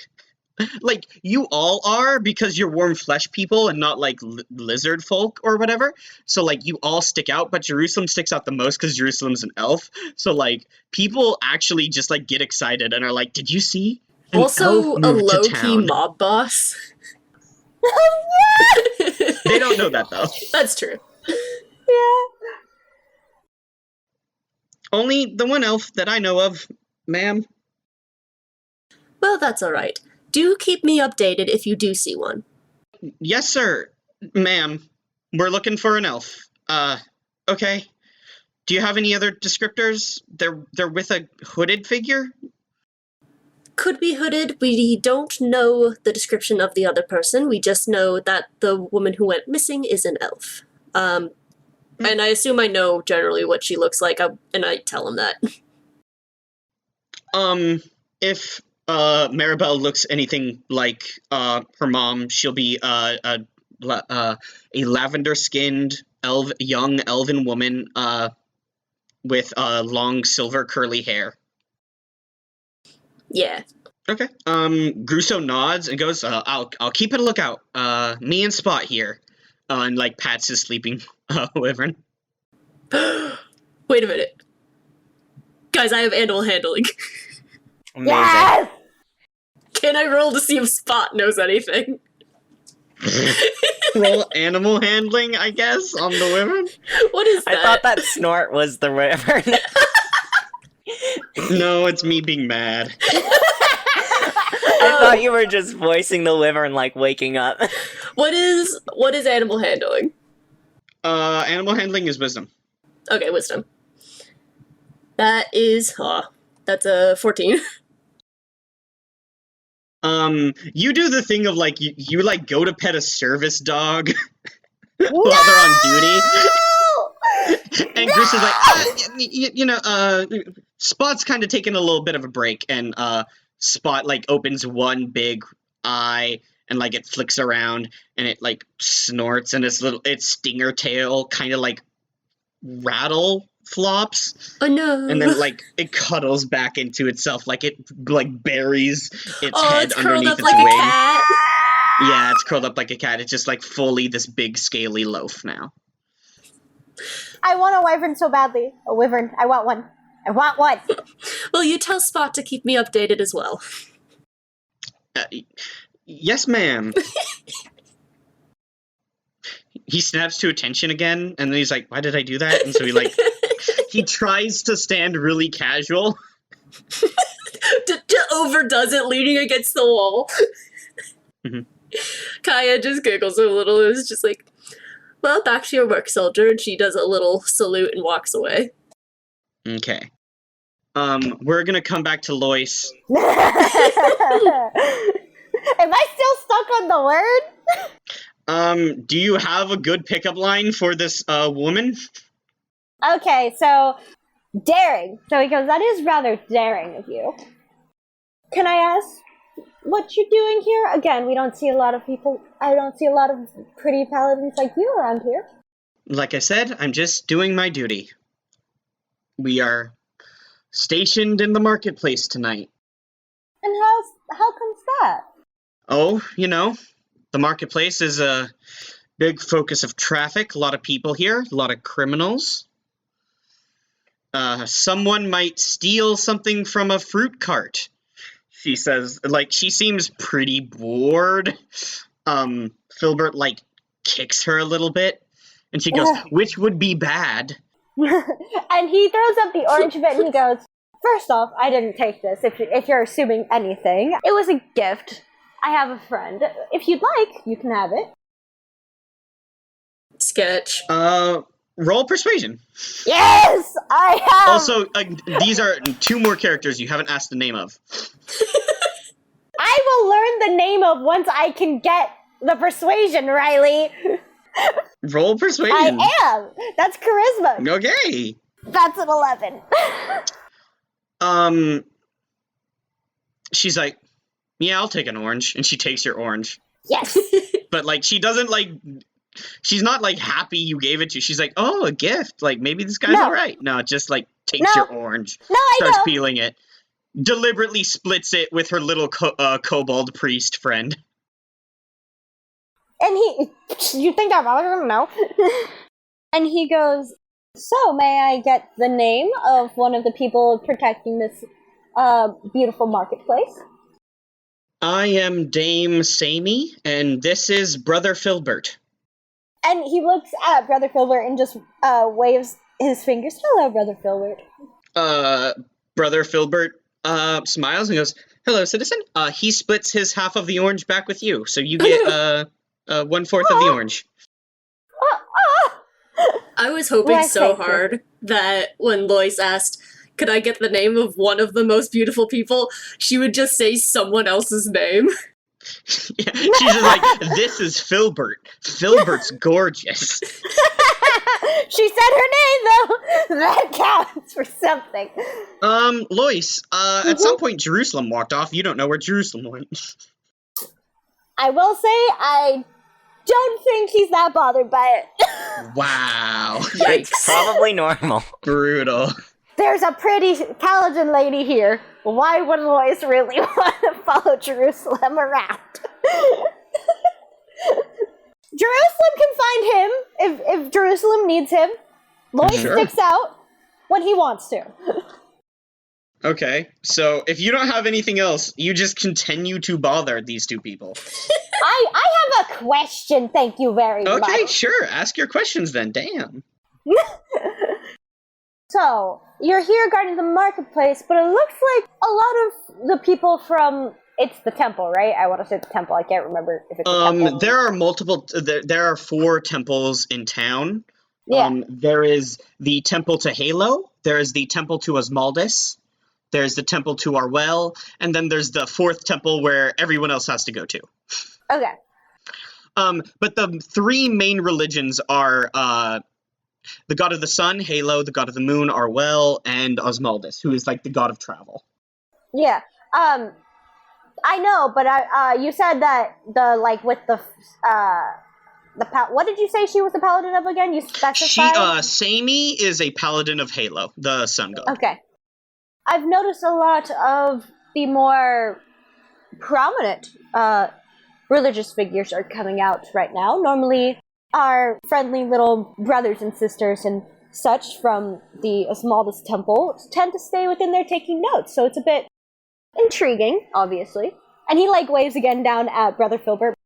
Like, you all are, because you're warm flesh people and not, like, lizard folk or whatever. So, like, you all stick out, but Jerusalem sticks out the most because Jerusalem's an elf. So, like, people actually just, like, get excited and are like, did you see? Also, a low-key mob boss. They don't know that, though. That's true. Yeah. Only the one elf that I know of, ma'am. Well, that's all right. Do keep me updated if you do see one. Yes, sir, ma'am. We're looking for an elf. Okay. Do you have any other descriptors? They're with a hooded figure? could be hooded. We don't know the description of the other person. We just know that the woman who went missing is an elf. And I assume I know generally what she looks like, and I tell him that. If Maribel looks anything like her mom, she'll be a lavender-skinned young elven woman with long silver curly hair. Yeah. Okay. Grusso nods and goes, I'll keep a lookout. Me and Spot here. And like pats his sleeping wyvern. Wait a minute. Guys, I have animal handling. Amazing. Yes! Can I roll to see if Spot knows anything? Roll animal handling, I guess, on the wyvern? What is that? I thought that snort was the wyvern. No, it's me being mad. I thought you were just voicing the wyvern like waking up. What is animal handling? Animal handling is wisdom. Okay, wisdom. That is, that's a 14. You do the thing of like you like go to pet a service dog while they're on duty, and Chris is like, Spot's kind of taking a little bit of a break, and Spot like opens one big eye and like it flicks around and it like snorts and its stinger tail kind of like rattle flops. Oh no. And then like it cuddles back into itself, like it like buries its head it's curled underneath up its like wing. a cat. Yeah, it's curled up like a cat. It's just like fully this big scaly loaf now. I want a wyvern so badly. A wyvern. I want one. I want one. Well, you tell Spot to keep me updated as well. Yes, ma'am. He snaps to attention again, and then he's like, why did I do that? And so he tries to stand really casual. Overdoes it, leaning against the wall. Mm-hmm. Kaya just giggles a little. It's just like, well, back to your work, soldier. And she does a little salute and walks away. Okay. We're gonna come back to Lois. Am I still stuck on the word? Do you have a good pickup line for this woman? Okay, so daring. So he goes, that is rather daring of you. Can I ask what you're doing here? Again, we don't see a lot of people. I don't see a lot of pretty paladins like you around here. Like I said, I'm just doing my duty. We are stationed in the marketplace tonight. And how comes that? Oh, the marketplace is a big focus of traffic. A lot of people here, a lot of criminals. Someone might steal something from a fruit cart. She says, she seems pretty bored. Filbert, kicks her a little bit. And she goes, which would be bad? And he throws up the orange bit and he goes, first off, I didn't take this, if you're assuming anything. It was a gift. I have a friend. If you'd like, you can have it. Sketch. Roll persuasion. Yes! I have! Also, these are 2 more characters you haven't asked the name of. I will learn the name of once I can get the persuasion, Riley. Roll persuasion. I am. That's charisma. Okay. That's an 11. She's like, yeah, I'll take an orange. And she takes your orange. Yes. But, she doesn't, she's not, happy you gave it to. She's like, oh, a gift. Maybe this guy's all right. No, just, takes your orange. No, I starts know. peeling it. Deliberately splits it with her little kobold priest friend. And you think I'm gonna know? And he goes, so may I get the name of one of the people protecting this beautiful marketplace? I am Dame Samey, and this is Brother Filbert. And he looks at Brother Filbert and just waves his fingers. Hello, Brother Filbert. Brother Filbert smiles and goes, hello, citizen. He splits his half of the orange back with you, so you get 1/4 of the orange. I was hoping so hard that when Lois asked, could I get the name of one of the most beautiful people? She would just say someone else's name. Yeah, she's just like, this is Filbert. Filbert's gorgeous. She said her name, though. That counts for something. Lois, at some point Jerusalem walked off. You don't know where Jerusalem went. I will say, I don't think he's that bothered by it. Wow. It's probably normal. Brutal. There's a pretty paladin lady here. Why would Lois really want to follow Jerusalem around? Jerusalem can find him if Jerusalem needs him. Lois sticks out when he wants to. Okay, so if you don't have anything else, you just continue to bother these two people. I have a question, thank you very much. Okay, sure. Ask your questions then. Damn. So, you're here guarding the marketplace, but it looks like a lot of the people from... It's the temple, right? I want to say the temple. I can't remember if it's the temple. There are multiple... There are 4 temples in town. Yeah. There is the temple to Halo. There is the temple to Osmaldus. There's the temple to Arwell. And then there's the 4th temple where everyone else has to go to. Okay. But the 3 main religions are... the god of the sun, Halo, the god of the moon, Arwell, and Osmaldus, who is like the god of travel. Yeah. I know, but you said that what did you say she was a paladin of again? You specified? Samey is a paladin of Halo, the sun god. Okay. I've noticed a lot of the more prominent religious figures are coming out right now. Normally, our friendly little brothers and sisters and such from the Osmaldus Temple tend to stay within there taking notes, so it's a bit intriguing, obviously. And he, waves again down at Brother Filbert.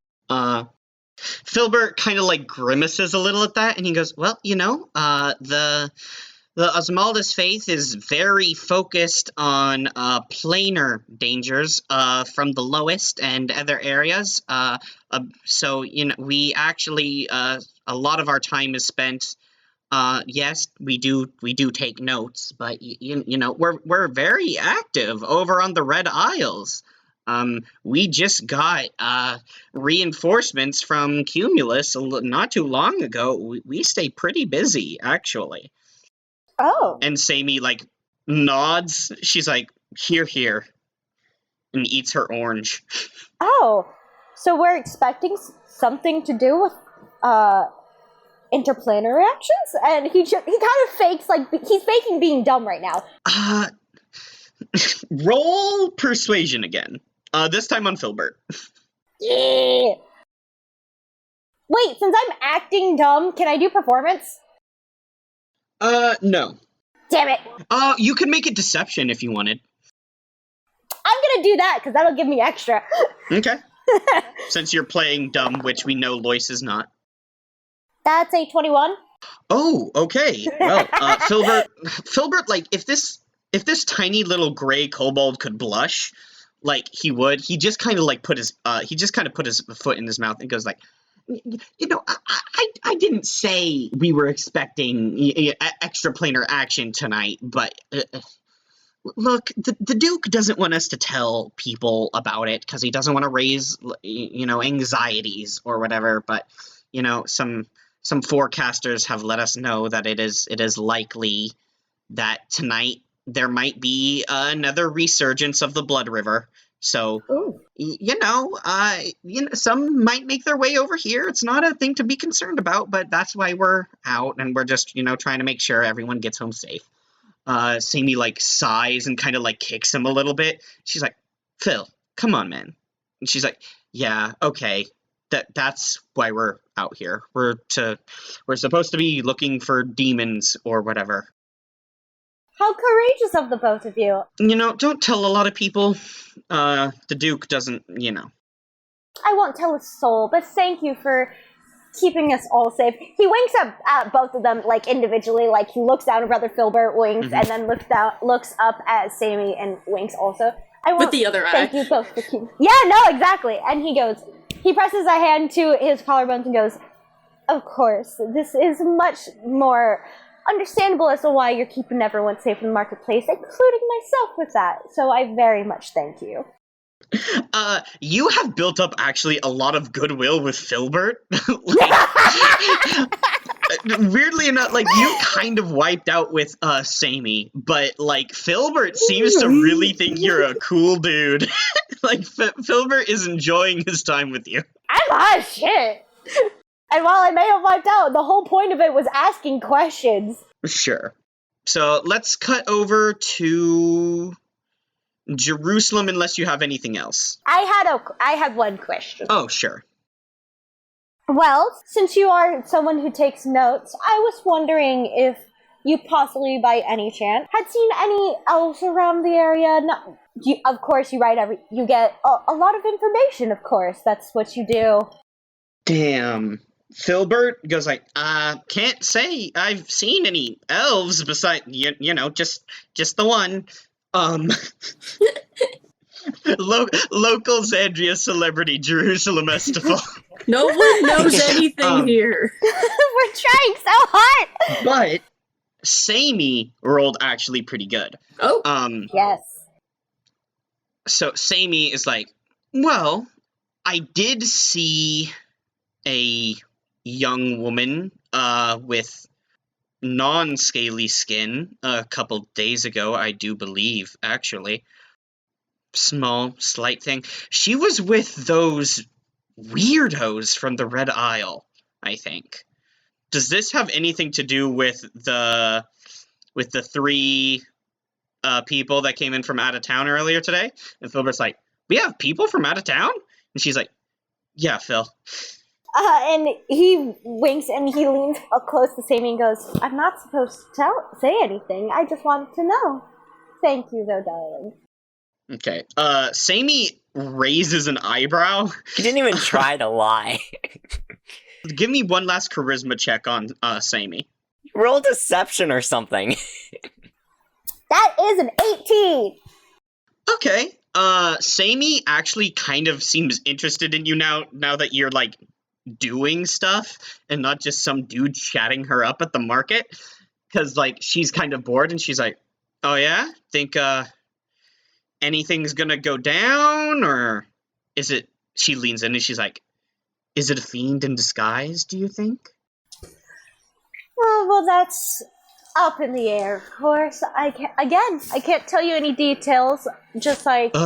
Filbert kind of, grimaces a little at that, and he goes, well, the Osmaldus faith is very focused on planar dangers from the lowest and other areas. So, we actually, a lot of our time is spent, yes, we do take notes, but, we're very active over on the Red Isles. We just got reinforcements from Cumulus not too long ago. We stay pretty busy, actually. Oh. And Samey, nods. She's like, here, and eats her orange. Oh. So we're expecting something to do with, interplanar reactions? And he kind of fakes, he's faking being dumb right now. Roll persuasion again. This time on Filbert. Yeah. Wait, since I'm acting dumb, can I do performance? No. Damn it. You could make it deception if you wanted. I'm gonna do that, because that'll give me extra. Okay. Since you're playing dumb, which we know Lois is not. That's a 21. Oh, okay. Well, Filbert, if this tiny little gray kobold could blush, he would, he just kind of put his foot in his mouth and goes I didn't say we were expecting extraplanar action tonight, but look, the Duke doesn't want us to tell people about it because he doesn't want to raise, anxieties or whatever. But some forecasters have let us know that it is likely that tonight there might be another resurgence of the Blood River. So, some might make their way over here. It's not a thing to be concerned about, but that's why we're out, and we're just, trying to make sure everyone gets home safe. Samey, sighs and kind of, kicks him a little bit. She's like, Phil, come on, man. And she's like, yeah, okay. That's why we're out here. We're supposed to be looking for demons or whatever. How courageous of the both of you. Don't tell a lot of people. The Duke doesn't, I won't tell a soul, but thank you for keeping us all safe. He winks at both of them, individually. He looks down at Brother Filbert, winks, and then looks up at Samey and winks also. With the other eye. Thank you both for keeping... Yeah, no, exactly. And he presses a hand to his collarbones and goes, of course, this is much more understandable as to why you're keeping everyone safe in the marketplace, including myself with that. So I very much thank you. You have built up actually a lot of goodwill with Filbert. Weirdly enough, like, you kind of wiped out with Sammy, but like Filbert seems to really think you're a cool dude. Like Filbert is enjoying his time with you. I'm hot as shit. And while I may have wiped out, the whole point of it was asking questions. Sure. So let's cut over to Jerusalem, unless you have anything else. I had one question. Oh, sure. Well, since you are someone who takes notes, I was wondering if you possibly, by any chance, had seen any elves around the area. Of course, you write you get a lot of information, of course. That's what you do. Damn. Filbert goes like, can't say I've seen any elves besides, just the one. Local Xandria celebrity, Jerusalem Estival. No one knows anything here. We're trying so hard! But Sammy rolled actually pretty good. Oh. Yes. So Sammy is like, well, I did see a young woman with non-scaly skin a couple days ago, I do believe, actually. Small, slight thing. She was with those weirdos from the Red Isle, I think. Does this have anything to do with the three people that came in from out of town earlier today? And Filbert's like, we have people from out of town? And she's like, yeah, Phil. And he winks and he leans up close to Sammy and goes, I'm not supposed to say anything. I just wanted to know. Thank you, though, darling. Okay. Sammy raises an eyebrow. He didn't even try to lie. Give me one last charisma check on Sammy. Roll deception or something. That is an 18! Okay. Sammy actually kind of seems interested in you now that you're, like, doing stuff and not just some dude chatting her up at the market. Because, like, she's kind of bored and she's like, oh, yeah? Think, anything's gonna go down? Or is it... She leans in and she's like, is it a fiend in disguise, do you think? Well, that's up in the air, of course. I can't tell you any details, just like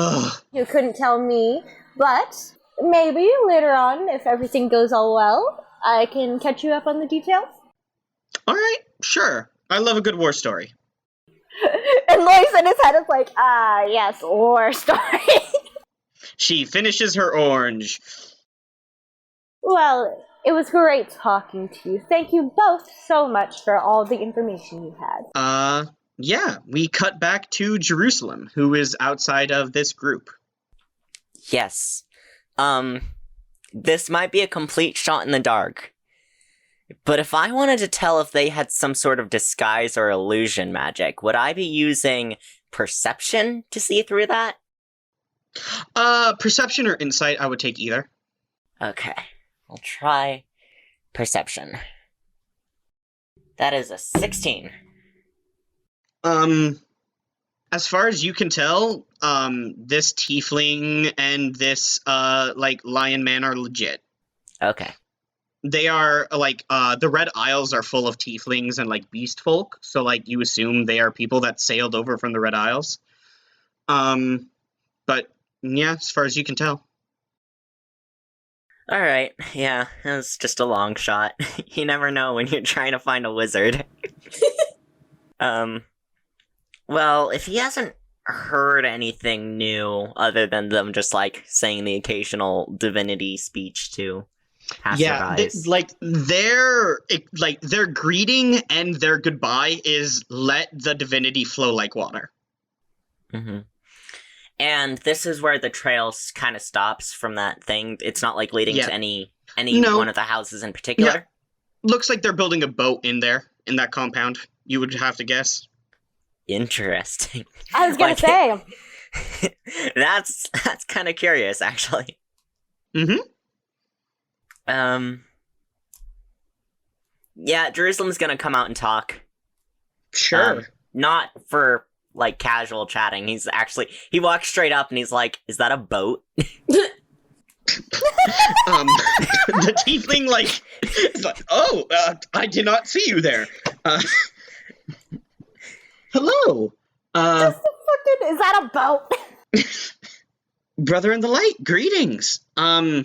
you couldn't tell me. But maybe later on, if everything goes all well, I can catch you up on the details. All right, sure. I love a good war story. And Lois in his head is like, yes, war story. She finishes her orange. Well, it was great talking to you. Thank you both so much for all the information you had. Yeah, we cut back to Jerusalem, who is outside of this group. Yes. This might be a complete shot in the dark. But if I wanted to tell if they had some sort of disguise or illusion magic, would I be using perception to see through that? Perception or insight, I would take either. Okay. I'll try perception. That is a 16. As far as you can tell, this tiefling and this, lion man are legit. Okay. They are, the Red Isles are full of tieflings and, beast folk, so, you assume they are people that sailed over from the Red Isles. But, yeah, as far as you can tell. Alright, yeah, it was just a long shot. You never know when you're trying to find a wizard. Well, if he hasn't heard anything new other than them just, saying the occasional divinity speech to passerbys. Yeah, their greeting and their goodbye is let the divinity flow like water. Mm-hmm. And this is where the trail kind of stops from that thing. It's not leading to any one of the houses in particular. Yeah. Looks like they're building a boat in there, in that compound. You would have to guess. Interesting. I was gonna say. That's kind of curious, actually. Mm-hmm. Yeah, Jerusalem's gonna come out and talk. Sure. Not for, like, casual chatting. He walks straight up and he's like, is that a boat? The tiefling, like, is like, oh, I did not see you there. Hello. Just a fucking, is that a boat? Brother in the light, greetings. Let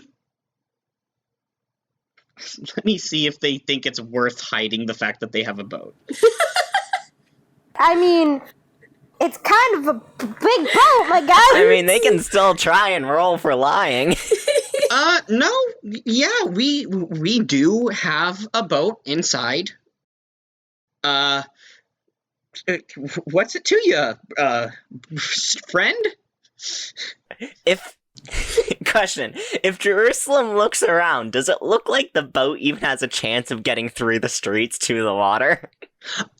me see if they think it's worth hiding the fact that they have a boat. I mean, it's kind of a big boat, my guy. I mean, they can still try and roll for lying. No, yeah, we do have a boat inside. What's it to you, friend? Question, if Jerusalem looks around, does it look like the boat even has a chance of getting through the streets to the water?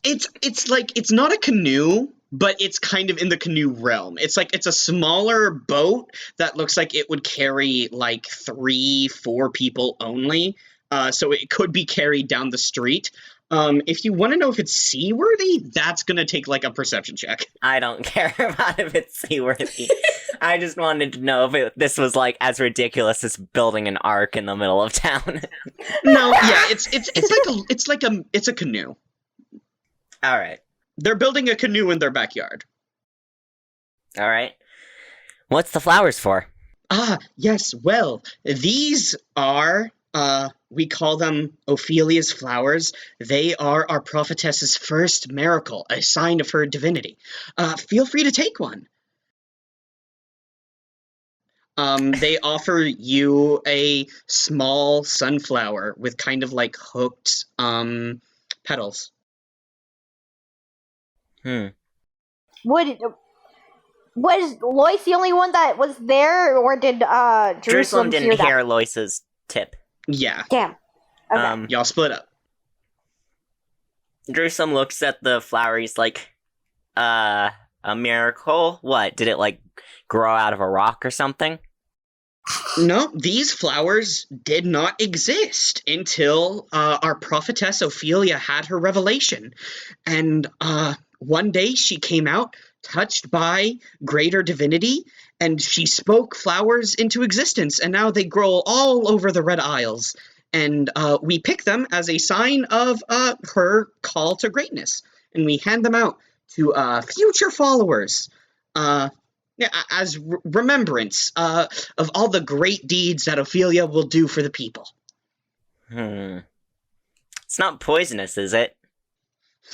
It's like, it's not a canoe, but it's kind of in the canoe realm. It's like, it's a smaller boat that looks like it would carry like 3-4 people only. So it could be carried down the street. If you want to know if it's seaworthy, that's gonna take like a perception check. I don't care about if it's seaworthy. I just wanted to know if this was like as ridiculous as building an ark in the middle of town. No, yeah, it's a canoe. All right. They're building a canoe in their backyard. All right. What's the flowers for? Ah, yes, well, these are, we call them Ophelia's flowers. They are our prophetess's first miracle, a sign of her divinity. Feel free to take one. They offer you a small sunflower with kind of like hooked, petals. Was Lois the only one that was there, or did Jerusalem didn't hear hear that? Lois's tip. Yeah. Damn. Okay. Y'all split up. Jerusalem looks at the flower, he's like, a miracle? What, did it like grow out of a rock or something? No, these flowers did not exist until our prophetess Ophelia had her revelation. And one day she came out, touched by greater divinity, and she spoke flowers into existence, and now they grow all over the Red Isles. And we pick them as a sign of her call to greatness. And we hand them out to future followers. As remembrance of all the great deeds that Ophelia will do for the people. It's not poisonous, is it?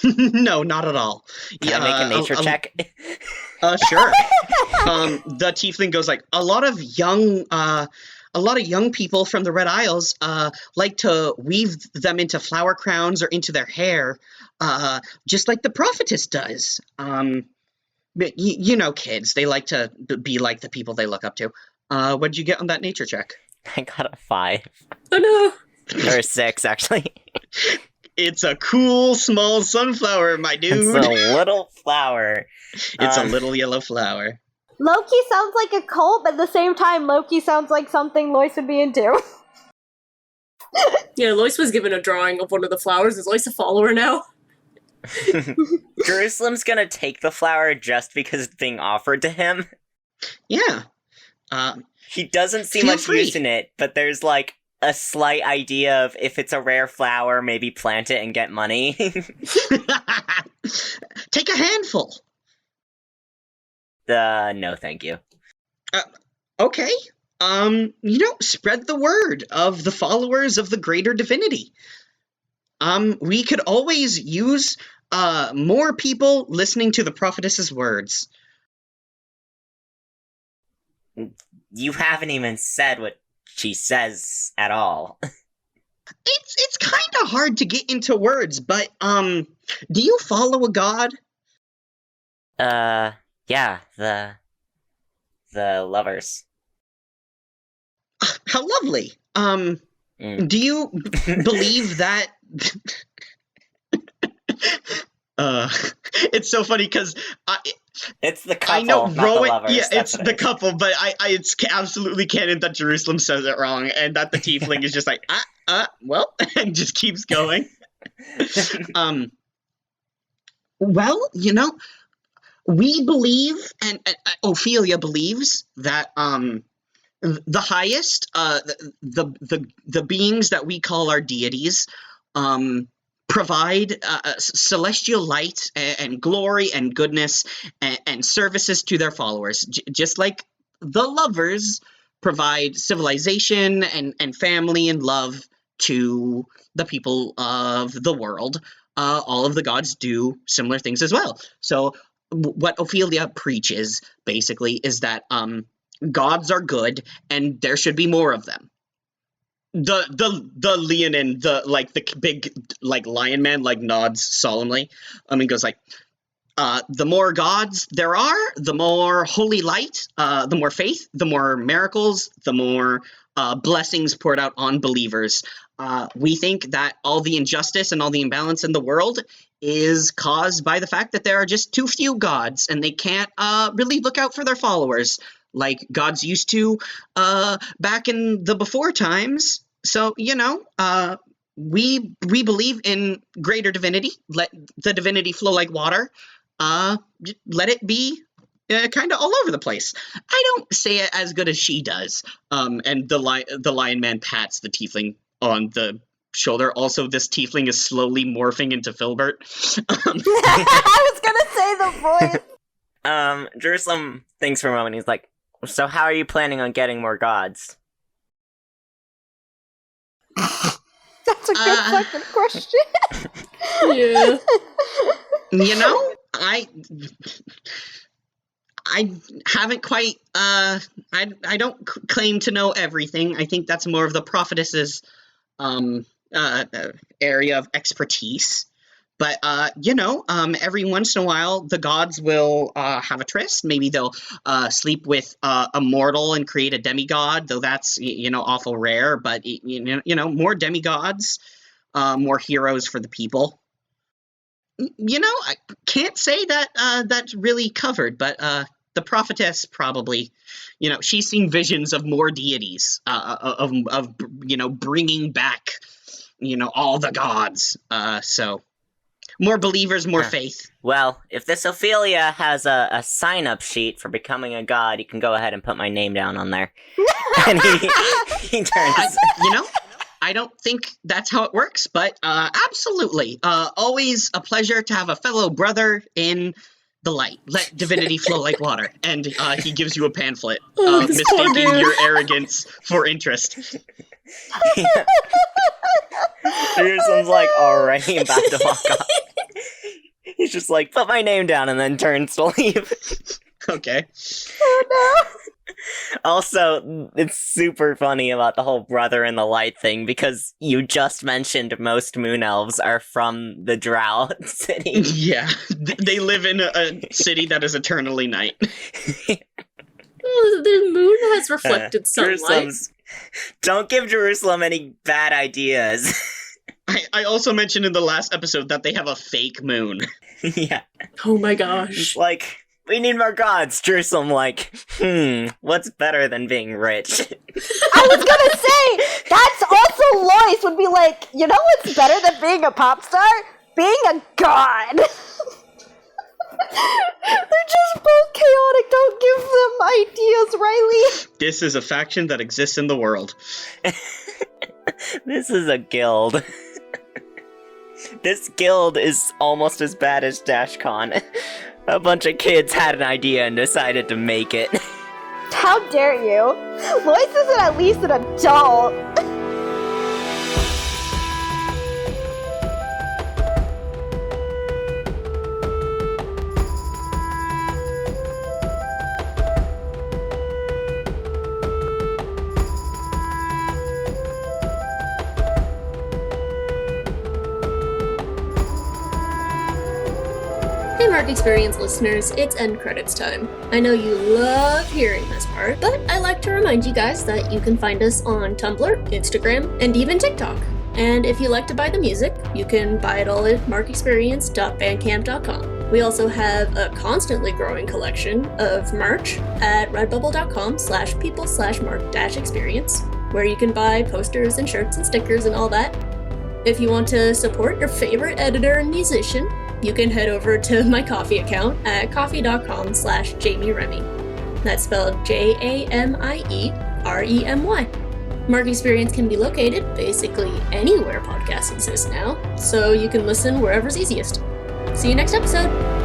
No, not at all. Can I make a nature check? Sure. The tiefling goes like, a lot of young people from the Red Isles like to weave them into flower crowns or into their hair, just like the prophetess does. But you know kids, they like to be like the people they look up to. What did you get on that nature check? I got a 5. Oh no! Or a 6, actually. It's a cool, small sunflower, my dude. It's a little flower. It's a little yellow flower. Loki sounds like a cult, but at the same time, Loki sounds like something Lois would be into. Yeah, Lois was given a drawing of one of the flowers. Is Lois a follower now? Jerusalem's gonna take the flower just because it's being offered to him. Yeah. He doesn't see Feel much free. use in it, but there's like a slight idea of if it's a rare flower, maybe plant it and get money. Take a handful. No, thank you. Okay. Spread the word of the followers of the greater divinity. We could always use more people listening to the prophetess's words. You haven't even said what she says at all. It's kind of hard to get into words, but do you follow a god? Yeah, the lovers. How lovely. Do you believe that? It's so funny because it's the couple. I know not Rowan. the lovers. Yeah, That's it's what the it is. couple, but it's absolutely canon that Jerusalem says it wrong, and that the tiefling is just like well, and just keeps going. Well, we believe, and Ophelia believes that the highest, the beings that we call our deities, provide celestial light and glory and goodness and services to their followers, just like the lovers provide civilization and family and love to the people of the world. All of the gods do similar things as well. So what Ophelia preaches basically is that gods are good and there should be more of them. The Leonin, the big lion man nods solemnly. Goes like, the more gods there are, the more holy light, the more faith, the more miracles, the more blessings poured out on believers. We think that all the injustice and all the imbalance in the world is caused by the fact that there are just too few gods and they can't really look out for their followers like gods used to back in the before times. So, we believe in greater divinity. Let the divinity flow like water. Let it be kind of all over the place. I don't say it as good as she does. And the lion man pats the tiefling on the shoulder. Also, this tiefling is slowly morphing into Filbert. I was gonna say the voice. Jerusalem thinks for a moment. He's like, so how are you planning on getting more gods? That's a good fucking question. Yeah. I haven't quite, I don't claim to know everything. I think that's more of the prophetess's area of expertise. But, every once in a while, the gods will have a tryst. Maybe they'll sleep with a mortal and create a demigod, though that's, awful rare. But, more demigods, more heroes for the people. I can't say that that's really covered, but the prophetess probably, she's seen visions of more deities, of bringing back, all the gods. So more believers, more faith. Well, if this Ophelia has a sign-up sheet for becoming a god, you can go ahead and put my name down on there. And he turns. I don't think that's how it works, but absolutely. Always a pleasure to have a fellow brother in the light. Let divinity flow like water. And he gives you a pamphlet, mistaking your arrogance for interest. Jerusalem's like already about to walk off. He's just like, put my name down, and then turns to leave. Okay. Oh no. Also, it's super funny about the whole brother in the light thing, because you just mentioned most moon elves are from the Drow city. Yeah, they live in a city that is eternally night. The moon has reflected sunlight. Don't give Jerusalem any bad ideas. I also mentioned in the last episode that they have a fake moon. Yeah. Oh my gosh. Like, we need more gods. Jerusalem like, what's better than being rich? I was gonna say, that's also Lois would be like, you know what's better than being a pop star? Being a god. They're just both chaotic. Don't give them ideas, Riley. This is a faction that exists in the world. This is a guild. This guild is almost as bad as DashCon. A bunch of kids had an idea and decided to make it. How dare you? Lois isn't at least an adult. Hey Mark Experience listeners, it's end credits time. I know you love hearing this part, but I like to remind you guys that you can find us on Tumblr, Instagram, and even TikTok. And if you like to buy the music, you can buy it all at markexperience.bandcamp.com. We also have a constantly growing collection of merch at redbubble.com/people/mark-experience, where you can buy posters and shirts and stickers and all that. If you want to support your favorite editor and musician, you can head over to my Ko-fi account at ko-fi.com/Jamie Remy. That's spelled JAMIEREMY. Mark Experience can be located basically anywhere podcasts exist now, so you can listen wherever's easiest. See you next episode!